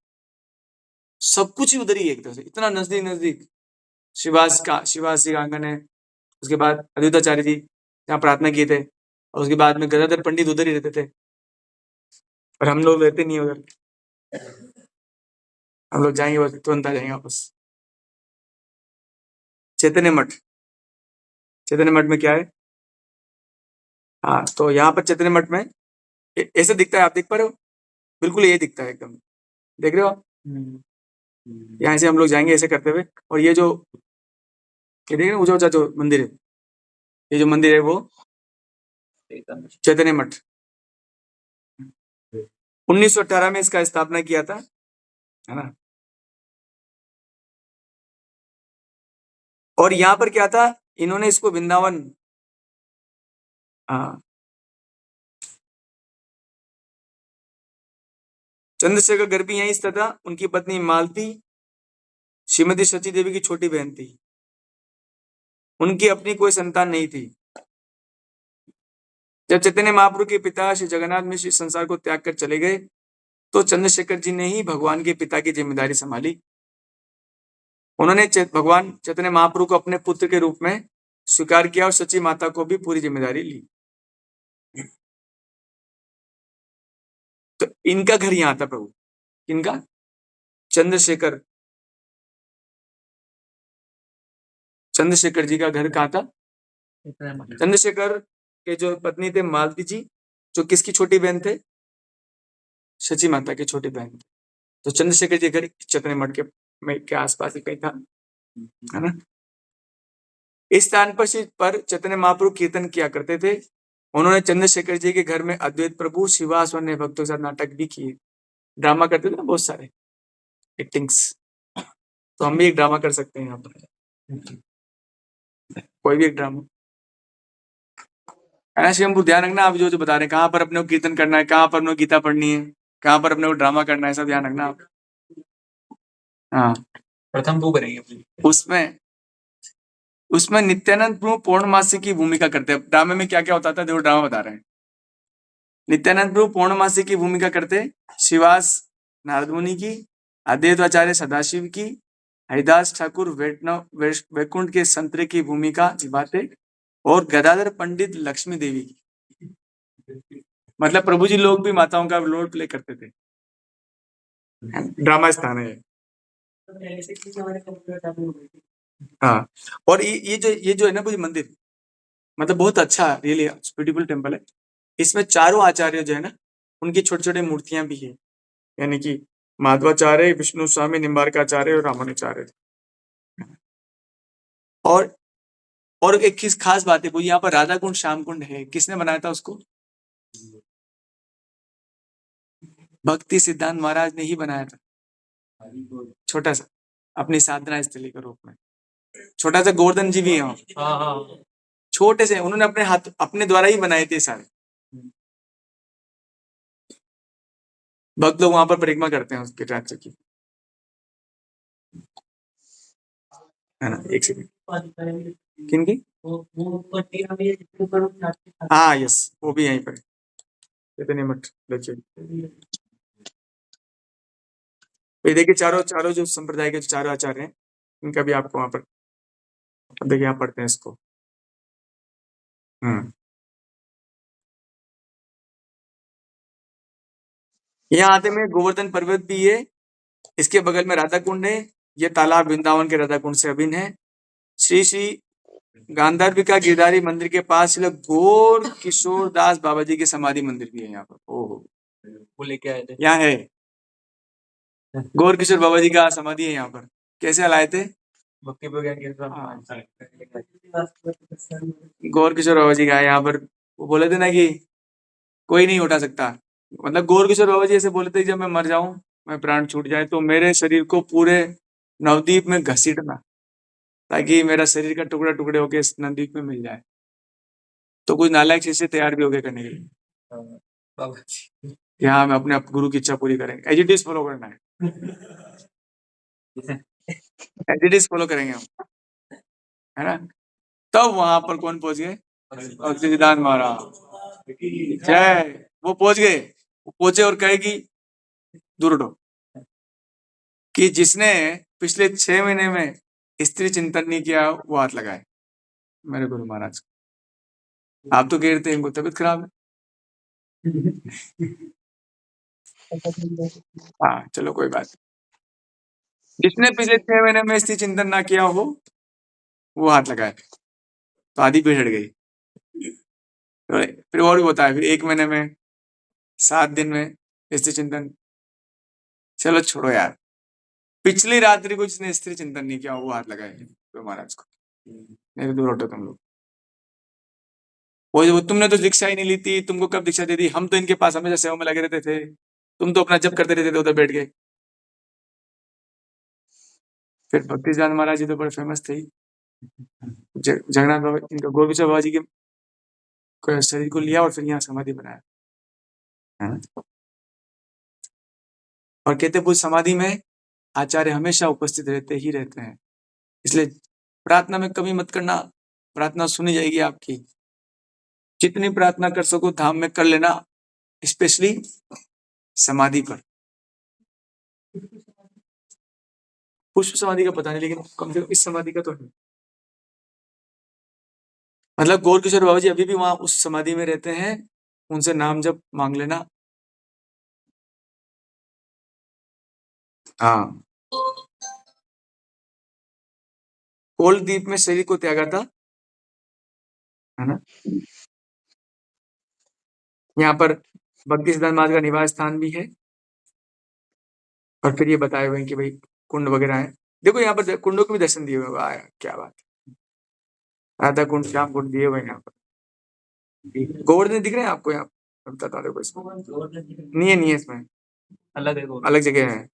सब कुछ ही उधर ही एक तरह से, इतना नजदीक नजदीक। शिवास जी का आंगन है, उसके बाद अद्वैताचार्य जी जहाँ प्रार्थना किए थे, और उसके बाद में गदाधर पंडित उधर ही रहते थे, और हम लोग रहते नहीं उधर। हम लोग जाएंगे बस, तुरंत आ जाएंगे वापस। चैतन्य मठ, चैतन्य मठ में क्या है? हाँ, तो यहाँ पर चैतन्य मठ में ऐसे दिखता है, आप देख पा रहे हो? बिल्कुल ये दिखता है एकदम, देख रहे हो आप? यहाँ से हम लोग जाएंगे ऐसे करते हुए, और ये जो ये देख रहे हो ऊंचा ऊंचा जो मंदिर है, ये जो मंदिर है वो चैतन्य मठ 1918 में इसका स्थापना किया था, है ना। और यहाँ पर क्या था, इन्होंने इसको वृंदावन, हाँ, चंद्रशेखर घर भी यहीं स्थित था। उनकी पत्नी मालती श्रीमती सची देवी की छोटी बहन थी। उनकी अपनी कोई संतान नहीं थी। जब चैतन्य महाप्रभु के पिता श्री जगन्नाथ मिश्र इस संसार को त्याग कर चले गए, तो चंद्रशेखर जी ने ही भगवान के पिता की जिम्मेदारी संभाली। उन्होंने भगवान चैतन्य महाप्रभु को अपने पुत्र के रूप में स्वीकार किया, और सची माता को भी पूरी जिम्मेदारी ली। तो इनका घर यहाँ था प्रभु, इनका चंद्रशेखर जी का घर कहाँ था? चंद्रशेखर के जो पत्नी थे मालती जी, जो किसकी छोटी बहन थे? सची माता की छोटी बहन थे। तो चंद्रशेखर जी घर चैतन्य मठ के आसपास ही कहीं था, है ना। इस स्थान पर चैतन्य महाप्रभु कीर्तन किया करते थे। उन्होंने चंद्रशेखर जी के घर में अद्वैत प्रभु, शिवास और अन्य भक्तों के साथ नाटक भी किए, ड्रामा करते थे ना, बहुत सारे एक्टिंग्स। तो हम भी एक ड्रामा कर सकते हैं यहाँ पर, कोई भी एक ड्रामा, है ना। शिवम ध्यान रखना, आप जो जो बता रहे हैं, कहाँ पर अपने को कीर्तन करना है, कहाँ पर अपने को गीता पढ़नी है, कहाँ पर अपने को ड्रामा करना है, सब ध्यान रखना आप। हाँ, प्रथम वो करेंगे उसमें नित्यानंद प्रभु पौर्णमासी की भूमिका करते हैं। ड्रामे में क्या क्या होता था, देखो ड्रामा बता रहे हैं। नित्यानंद प्रभु पौर्णमासी की भूमिका करते, शिवास नारद मुनि की, अद्वैताचार्य सदाशिव की, हरिदास ठाकुर वैकुंठ के संतरे की भूमिका निभाते, और गदाधर पंडित लक्ष्मी देवी की। मतलब प्रभु जी लोग भी माताओं का रोल प्ले करते थे। ड्रामा स्थान है। हाँ, और ये जो है ना पूरी मंदिर, मतलब बहुत अच्छा, रियली ब्यूटीफुल टेम्पल है। इसमें चारों आचार्य जो है ना, उनकी छोटी छोटी मूर्तियां भी है, यानी कि माधवाचार्य, विष्णु स्वामी, निम्बार्काचार्य और रामानुचार्य। और एक चीज खास बात है, वो यहाँ पर राधा कुंड श्याम कुंड है। किसने बनाया था उसको? भक्ति सिद्धांत महाराज ने ही बनाया था, छोटा सा, अपनी साधना स्थली के रूप में। छोटा सा गोवर्धन जी भी है वहाँ, छोटे से, उन्होंने अपने हाथ अपने द्वारा ही बनाए थे सारे। भक्त लोग वहां पर परिक्रमा करते हैं उसके राज्य की, है ना। एक सेकंड, किनकी? हाँ यस, वो भी यहीं पर चैतन्य मठ। देखिए, ये देखिए चारों जो संप्रदाय के चारों आचार्य हैं, इनका भी आपको वहां पर, देखिए यहाँ पढ़ते हैं इसको। यहाँ आते में गोवर्धन पर्वत भी है, इसके बगल में राधा कुंड है। ये तालाब वृंदावन के राधा कुंड से अभिन्न है। श्री श्री गांधार्विका गिरधारी मंदिर के पास गौर किशोर दास बाबा जी की समाधि मंदिर भी है यहाँ पर। ओहो, वो लेके आए थे, यहाँ है गौर किशोर बाबा जी का समाधि है यहाँ पर। कैसे लाए थे? भक्ति प्रज्ञान के गौर किशोर बाबा जी का है यहाँ पर। वो बोले थे ना कि कोई नहीं उठा सकता, मतलब गौर किशोर बाबा जी ऐसे बोले थे, जब मैं मर जाऊं, मैं प्राण छूट जाए, तो मेरे शरीर को पूरे नवद्वीप में घसीटना, ताकि मेरा शरीर का टुकड़ा टुकड़े होके इस नवद्वीप में मिल जाए। तो कुछ नालायक चीज से तैयार भी हो गए करने के लिए। यहाँ मैं अपने गुरु की इच्छा पूरी करेंगे, एज इट इज फॉलो करना है, एज इट इज फॉलो करेंगे हम, है ना। तब वहां पर कौन पहुंच गए? भक्ति सिद्धांत महाराज जय। वो पहुंच गए, वो पहुंचे और कहे कि दूर हटो, कि जिसने पिछले 6 महीने में स्त्री चिंतन नहीं किया वो हाथ लगाए मेरे गुरु महाराज। आप तो कह रहे थे इनको तबीयत खराब है। हाँ चलो कोई बात नहीं। जिसने पिछले 6 महीने में स्थिर चिंतन ना किया हो वो हाथ लगाए, तो आधी भीड़ हट गई। तो फिर और भी बताया, फिर 1 महीने में, 7 दिन में स्थिर चिंतन। चलो छोड़ो यार, पिछली रात्रि को जिसने स्थिर चिंतन नहीं किया वो हाथ लगाए तो महाराज को, नहीं तो दूर हटो तुम लोग। वो तुमने तो दीक्षा ही नहीं ली थी, तुमको कब दीक्षा दे दी? हम तो इनके पास हमेशा सेवा में लगे रहते थे, तुम तो अपना जप करते रहते थे उधर बैठ के। फिर भक्ति सिद्धांत महाराज जी तो बड़े फेमस थे ही। जगन्नाथ बाबा, इनका गोविंद बाबा जी के शरीर को लिया और फिर यहाँ समाधि बनाया। हाँ? और कहते पूज समाधि में आचार्य हमेशा उपस्थित रहते ही रहते हैं, इसलिए प्रार्थना में कमी मत करना, प्रार्थना सुनी जाएगी आपकी। जितनी प्रार्थना कर सको धाम में कर लेना, स्पेशली समाधि पर। पुष्प समाधि का पता नहीं, लेकिन कम से कम इस समाधि का तो है। मतलब गौर किशोर बाबा जी अभी भी वहां उस समाधि में रहते हैं, उनसे नाम जब मांग लेना। हाँ, कोल द्वीप में शरीर को त्यागा था, है ना। यहाँ पर भक्ति सिद्धांत महाराज का निवास स्थान भी है, और फिर ये बताए हुए हैं कि भाई कुंड वगैरह है। देखो यहाँ पर कुंडों के भी दर्शन दिए हुए हैं, क्या बात है। राधा कुंड, श्याम कुंड दिए हुए हैं यहाँ पर। गोवर्धन दिख रहे हैं आपको? यहाँ बता दो इसको, नहीं है, नहीं है इसमें, अलग है अलग जगह है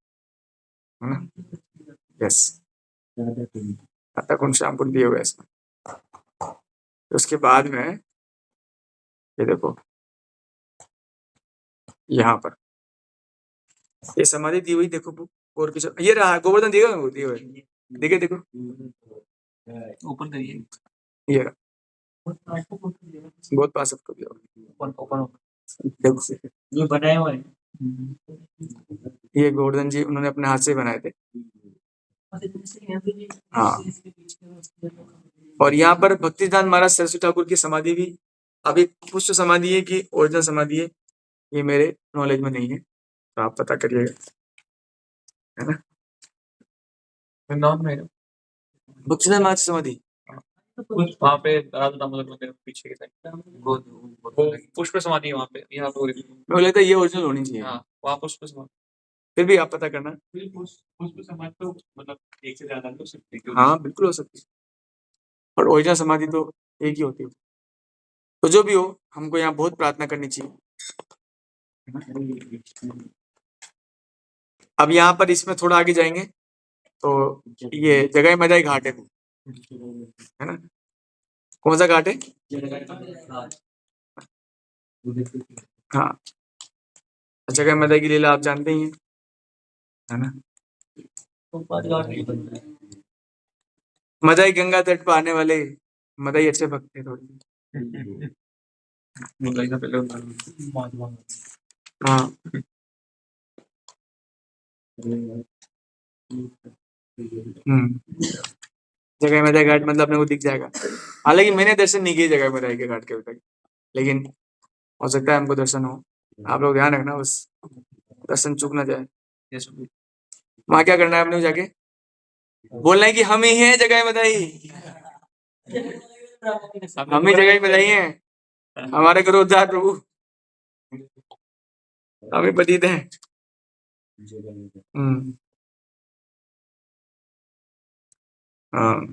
ना। यस, राधा कुंड, श्याम कुंड दिए हुए हैं इसमें। उसके बाद में ये देखो, यहाँ पर ये समाधि दी हुई, देखो गौर किशोर, ये रहा गोवर्धन दिए हुए, दिए हुए, देखे देखो, ओपन करिए, ये रहा, बहुत पास आपको दिया हुआ। देखो जो बनाए हुए हैं। ये गोवर्धन जी उन्होंने अपने हाथ से बनाए थे। हाँ, और यहाँ पर भक्ति सिद्धांत महाराज सरस्वती ठाकुर की समाधि भी अभी पुष्प समाधि है कि ओरिजिनल समाधि है, ये मेरे नॉलेज में नहीं है, तो आप पता करिएगा, है ना। नाम है भक्ति सिद्धांत महाराज समाधि वहाँ पे राधा दामोदर मंदिर पीछे के साइड वो पुष्प समाधि है वहाँ पे। यहाँ पे मुझे लगता है ये ओरिजिनल होनी चाहिए। हाँ, वहाँ पुष्प समाधि, फिर भी आप पता करना। पुष्प समाधि तो मतलब एक से ज्यादा हो सकती है। हाँ बिल्कुल हो सकती है, और ओरिजिनल समाधि तो एक ही होती है। तो जो भी हो, हमको यहाँ बहुत प्रार्थना करनी चाहिए। अब यहाँ पर इसमें थोड़ा आगे जाएंगे तो ये जगह मदाई घाट है ना। कौन सा घाट है? हाँ, जगह मदाई की लीला आप जानते ही हैं, है ना। मदाई गंगा तट पर आने वाले मदाई अच्छे भक्त थे थोड़े। हाँ, जगह मदाई घाट मतलब अपने को दिख जाएगा। हालांकि मैंने दर्शन नहीं किए जगह मदाई के घाट के अभी तक, लेकिन हो सकता है हमको दर्शन हो। आप लोग ध्यान रखना, बस दर्शन चूक ना जाए। वहां क्या करना है आपने जाके? बोलना है कि हम ही हैं जगह मदाई, हम ही जगह मदाई हैं, हमारे करो उद्धार प्रभु, हम ही पतित हैं। हाँ,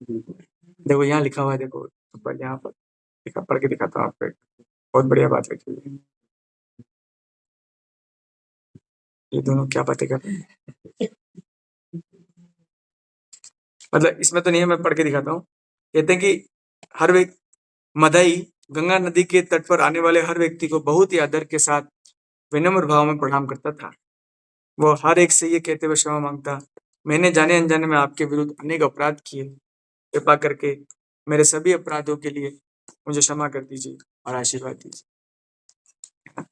देखो यहाँ लिखा हुआ है, देखो पर यहाँ पर लिखा, पढ़ के दिखाता हूँ आपको, बहुत बढ़िया बात लिखी हुई है। ये दोनों क्या बातें कर रहे हैं? मतलब इसमें तो नहीं है, मैं पढ़ के दिखाता हूँ। कहते हैं कि हर व्यक्ति, मदाई गंगा नदी के तट पर आने वाले हर व्यक्ति को बहुत ही आदर के साथ विनम्र भाव में प्रणाम करता था। वो हर एक से ये कहते हुए क्षमा मांगता, मैंने जाने अनजाने में आपके विरुद्ध अनेक अपराध किए, कृपा करके मेरे सभी अपराधों के लिए मुझे क्षमा कर दीजिए और आशीर्वाद दीजिए।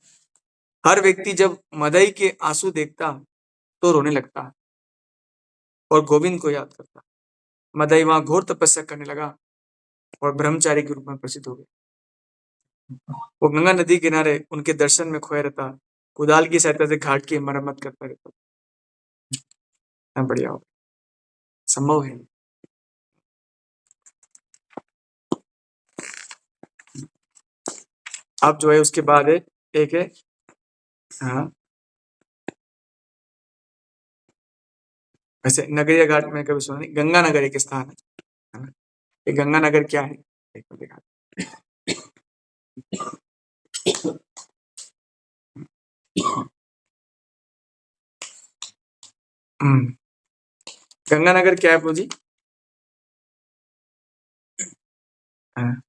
हर व्यक्ति जब मदाई के आंसू देखता तो रोने लगता और गोविंद को याद करता। मदाई वहां घोर तपस्या करने लगा और ब्रह्मचारी के रूप में प्रसिद्ध हो गया। वो गंगा नदी किनारे उनके दर्शन में खोया रहता, कुदाल की सहायता से घाट की मरम्मत करता रहता। बढ़िया हो, संभव है। अब जो है उसके बाद है एक है, हाँ वैसे नगरीय घाट में कभी सुना नहीं। गंगा नगर एक स्थान है ना? ये गंगा नगर क्या है, एक बार देखा। गंगानगर क्या है प्रभु जी? हाँ,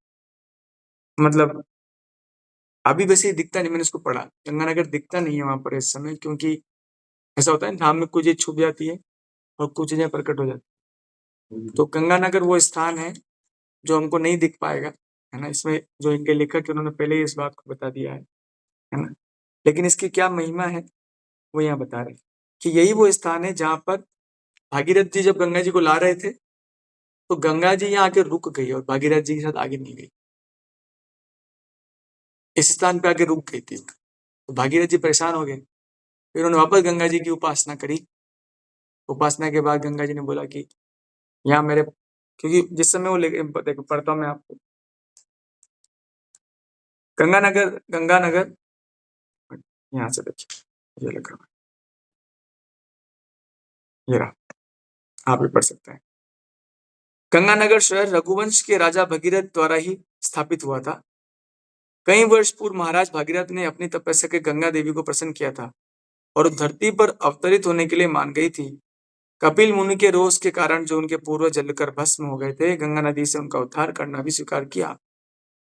मतलब अभी वैसे दिखता नहीं, मैंने उसको पढ़ा, गंगानगर दिखता नहीं है वहां पर इस समय, क्योंकि ऐसा होता है नाम में कुछ चीज छुप जाती है और कुछ चीजें प्रकट हो जाती है। तो गंगानगर वो स्थान है जो हमको नहीं दिख पाएगा, है ना। इसमें जो इनके लेखक है उन्होंने पहले ही इस बात को बता दिया है ना। लेकिन इसकी क्या महिमा है वो यहाँ बता रहे हैं कि यही वो स्थान है जहां पर भागीरथ जी जब गंगा जी को ला रहे थे तो गंगा जी यहाँ आके रुक गई और भागीरथ जी के साथ आगे नहीं गई, इस स्थान पे आके रुक गई थी। तो भागीरथ जी परेशान हो गए, फिर उन्होंने वापस गंगा जी की उपासना करी। उपासना के बाद गंगा जी ने बोला कि यहाँ मेरे, क्योंकि जिस समय वो देखो पढ़ता हूँ मैं आपको, गंगानगर यहाँ से देखिए, ये लिखा हुआ है, ये रहा, आप भी पढ़ सकते हैं। गंगानगर शहर रघुवंश के राजा भगीरथ द्वारा ही स्थापित हुआ था। कई वर्ष पूर्व महाराज भागीरथ ने अपनी तपस्या के गंगा देवी को प्रसन्न किया था और धरती पर अवतरित होने के लिए मान गई थी। कपिल मुनि के रोष के कारण जो उनके पूर्वज जलकर भस्म हो गए थे, गंगा नदी से उनका उद्धार करना भी स्वीकार किया।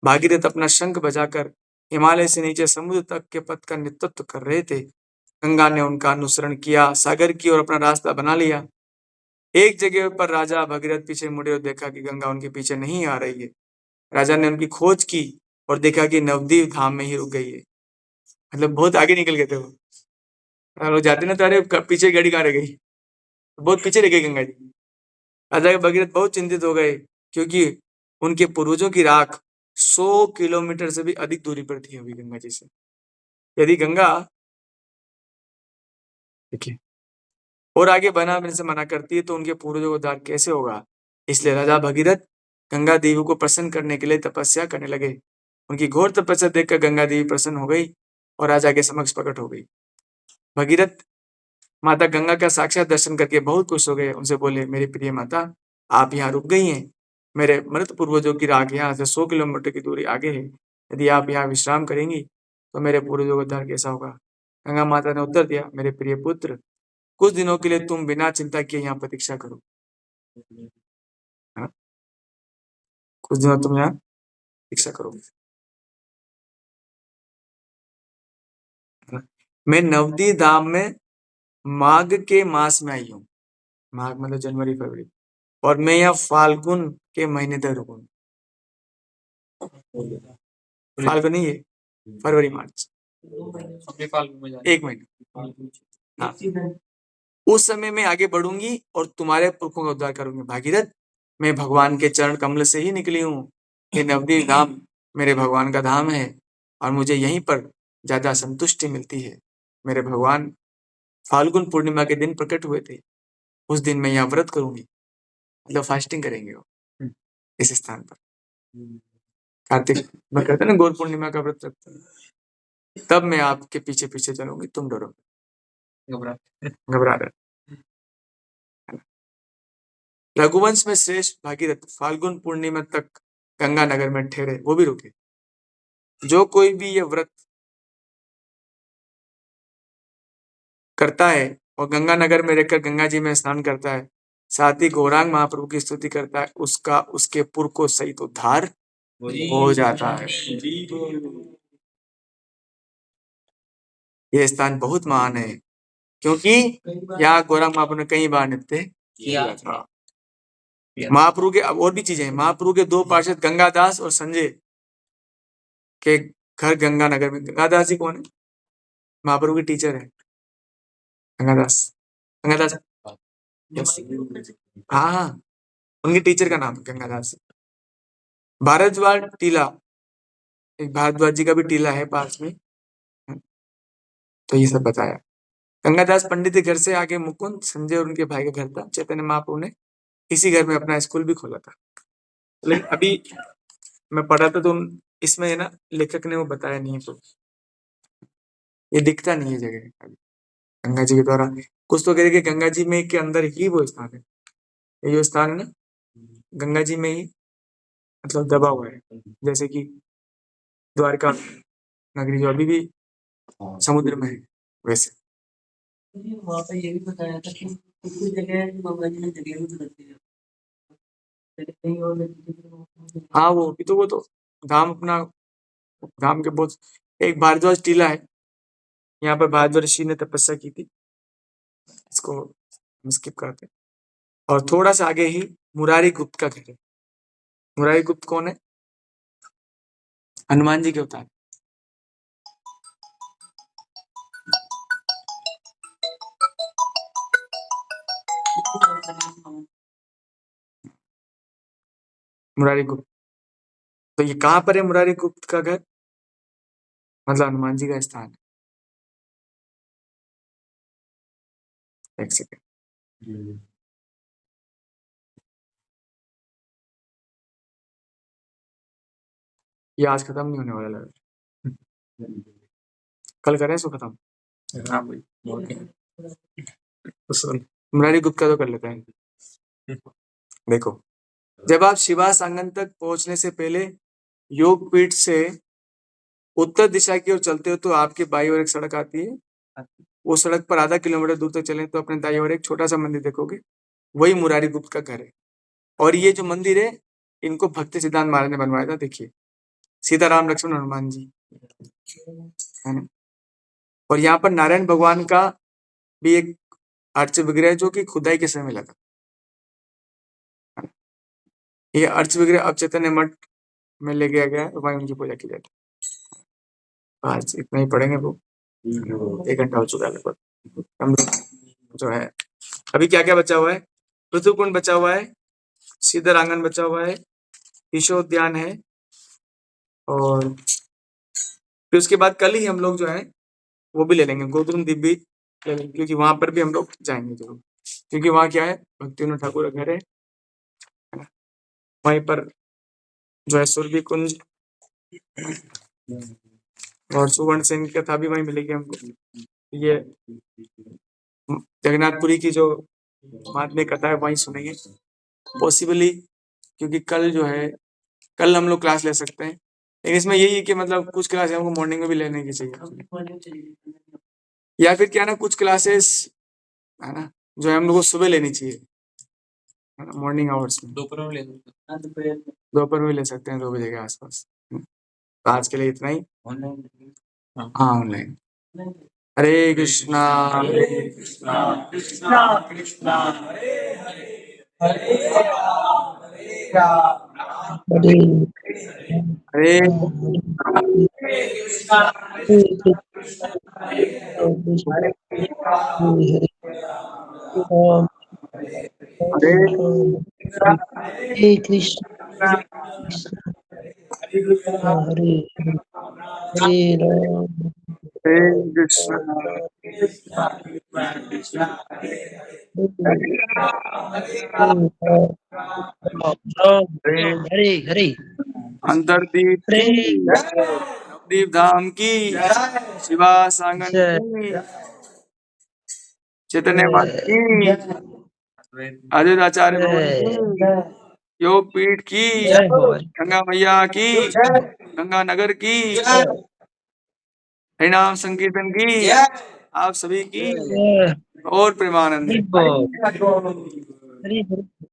भागीरथ अपना शंख बजाकर हिमालय से नीचे समुद्र तक के पथ का नेतृत्व कर रहे थे। गंगा ने उनका अनुसरण किया, सागर की ओर अपना रास्ता बना लिया। एक जगह पर राजा भगीरथ पीछे मुड़े और देखा कि गंगा उनके पीछे नहीं आ रही है। राजा ने उनकी खोज की और देखा कि नवद्वीप धाम में ही रुक गई है। मतलब बहुत आगे निकल गए थे वो, और वो जाते ना तो अरे पीछे गाड़ी कहाँ रह गई, बहुत पीछे रह गई गंगा जी। राजा भगीरथ बहुत चिंतित हो गए क्योंकि उनके पूर्वजों की राख 100 किलोमीटर से भी अधिक दूरी पर थी अभी गंगा जी से। यदि गंगा देखिए और आगे बनाने से मना करती है तो उनके पूर्वजों को उद्धार कैसे होगा। इसलिए राजा भगीरथ गंगा देवी को प्रसन्न करने के लिए तपस्या करने लगे। उनकी घोर तपस्या देखकर गंगा देवी प्रसन्न हो गई और राजा के समक्ष प्रकट हो गई। भगीरथ माता गंगा का साक्षात दर्शन करके बहुत खुश हो गए। उनसे बोले, मेरी प्रिय माता, आप यहाँ रुक गई हैं। मेरे मृत पूर्वजों की राख यहाँ से 100 किलोमीटर की दूरी आगे है। यदि आप यहाँ विश्राम करेंगी तो मेरे पूर्वजों का उद्धार कैसा होगा। गंगा माता ने उत्तर दिया, मेरे प्रिय पुत्र, कुछ दिनों के लिए तुम बिना चिंता किए यहाँ प्रतीक्षा करो। हाँ? कुछ दिनों तुम यहाँ प्रतीक्षा करो। मैं नवदी धाम में माघ के मास में आई हूँ। माघ मतलब जनवरी फरवरी, और मैं यहाँ फाल्गुन के महीने तक रुकूंगी। फाल्गुन नहीं है, फरवरी मार्च, एक महीना। हाँ, उस समय मैं आगे बढ़ूंगी और तुम्हारे पुरखों का उद्धार करूंगी। भागीरथ, मैं भगवान के चरण कमल से ही निकली हूँ। ये नवदीप धाम मेरे भगवान का धाम है और मुझे यहीं पर ज्यादा संतुष्टि मिलती है। मेरे भगवान फाल्गुन पूर्णिमा के दिन प्रकट हुए थे। उस दिन मैं यहाँ व्रत करूंगी, मतलब फास्टिंग करेंगे वो इस स्थान पर। कार्तिक में कहते हैं ना, गौर पूर्णिमा का व्रत रखते हैं। तब मैं आपके पीछे पीछे चलूंगी, तुम डरोगे, घबरा रहे। रघुवंश में श्रेष्ठ भागीरथ फाल्गुन पूर्णिमा तक गंगा नगर में ठहरे, वो भी रुके। जो कोई भी ये व्रत करता है और गंगा नगर में रहकर गंगा जी में स्नान करता है, साथ ही गौरांग महाप्रभु की स्तुति करता है, उसका उसके पुर को सहित उद्धार हो जाता है। यह स्थान बहुत महान है क्योंकि यहाँ गौरांग महाप्रभु ने कई बार नृत्य किया था। महाप्रभु के और भी चीजें हैं। महाप्रभु के 2 पार्षद गंगादास और संजय के घर गंगानगर में। गंगादास जी कौन है? महाप्रभु के टीचर है गंगादास। गंगादास, यस, हाँ हाँ, उनके टीचर का नाम गंगादास। भारद्वाज टीला एक भारद्वाज जी का भी टीला है पास में। तो ये सब बताया। गंगादास पंडित के घर से आगे मुकुंद, संजय और उनके भाई का घर था। चैतन्य महाप्रभु ने इसी घर में अपना स्कूल भी खोला था। लेकिन अभी मैं पढ़ा था तो इसमें है ना, लेखक ने वो बताया नहीं है, तो ये दिखता नहीं है जगह अभी गंगा जी के द्वारा। कुछ तो कह रहे कि गंगा जी में के अंदर ही वो स्थान है, ये जो स्थान है ना गंगा जी में ही मतलब दबा हुआ है, जैसे कि द्वारका नगरी जो अभी भी समुद्र में है वैसे। वहाँ पे ये भी बताया था कि कुछ कुछ जगह गंगा जी ने जगह भी बदलती है, कहीं और हाँ वो अभी तो वो तो धाम अपना धाम के बहुत, एक भारद्वाज टीला है, यहाँ पर भारद्वाज ऋषि ने तपस्या की थी, इसको हम स्किप करते हैं। और थोड़ा सा आगे ही मुरारी गुप्त का घर है। मुरारी गुप्त कौन है? हनुमान जी के अवतार। मुरारी गुप्त, तो ये कहाँ पर है मुरारी गुप्त का घर? मतलब हनुमान जी का स्थान है। एक सेकेंड, ये आज खत्म नहीं होने वाला लग रहा है। कल करें इसको खत्म। हाँ भाई, तो सुन, मुरारी गुप्त का तो कर लेते हैं। देखो, जब आप शिवास आंगन तक पहुंचने से पहले योग पीठ से उत्तर दिशा की ओर चलते हो तो आपके बाई ओर एक सड़क आती है। वो सड़क पर आधा किलोमीटर दूर तक चलें तो अपने दाई ओर एक छोटा सा मंदिर देखोगे, वही मुरारी गुप्त का घर है। और ये जो मंदिर है इनको भक्ति सिद्धांत महाराज ने बनवाया था। देखिए, सीताराम लक्ष्मण हनुमान जी है ना। और यहाँ पर नारायण भगवान का भी एक अर्च विग्रह है जो कि खुदाई के समय मिला था। ये अर्च विग्रह अब चैतन्य मठ में ले गया गया है, वहीं उनकी पूजा की जाती है। आज इतना ही पढ़ेंगे वो, 1 घंटा हो चुका है लगभग। हम लोग जो है अभी क्या क्या बचा हुआ है? ऋतु कुंड बचा हुआ है, सीधर आंगन बचा हुआ है, ईशोद्यान है, और फिर उसके बाद कल ही हम लोग जो है वो भी ले लेंगे, गोद्रुम द्वीप भी ले लेंगे, क्योंकि वहां पर भी हम लोग जाएंगे जरूर। क्योंकि वहां क्या है, भक्ति विनोद ठाकुर का घर है ना? वहीं पर जो है सुरभि कुंज और सुवर्ण सिंह की कथा भी वहीं मिलेगी हमको। ये जगन्नाथपुरी की जो महात्म्य कथा है वहीं सुनेंगे पॉसिबली, क्योंकि कल जो है कल हम लोग क्लास ले सकते हैं। लेकिन इसमें यही है कि मतलब कुछ क्लास हमको मॉर्निंग में भी लेने की चाहिए, या फिर क्या ना कुछ क्लासेस है ना जो है हम लोग को सुबह लेनी चाहिए, है ना, मॉर्निंग आवर्स में। दोपहर में ले दोपहर में ले सकते हैं 2 बजे के आसपास। तो आज के लिए इतना ही। हाँ। हाँ, ऑनलाइन। हरे कृष्णा हरे कृष्णा कृष्णा कृष्णा हरे हरे हरे राम राम हरे हरे हरे कृष्णा कृष्णा हरे कृष्ण हरे राम हरे राम हरे हरे कृष्ण कृष्ण हरे हरे हरे राम हरे राम कृष्णा राम कृष्णा हरे हरे राम राम राम हरे हरे हरे अंतरदीप की, हरे नवदीप धाम की, शिवा सांगन जय की, चैतन्य मठ की, अद्वैत आचार्य भवन की, योग पीठ की, जय हो हरि गंगा मैया की, गंगा नगर की, हरिनाम संकीर्तन की, आप सभी की जय और प्रेमानंद। हरि बोल हरि हरि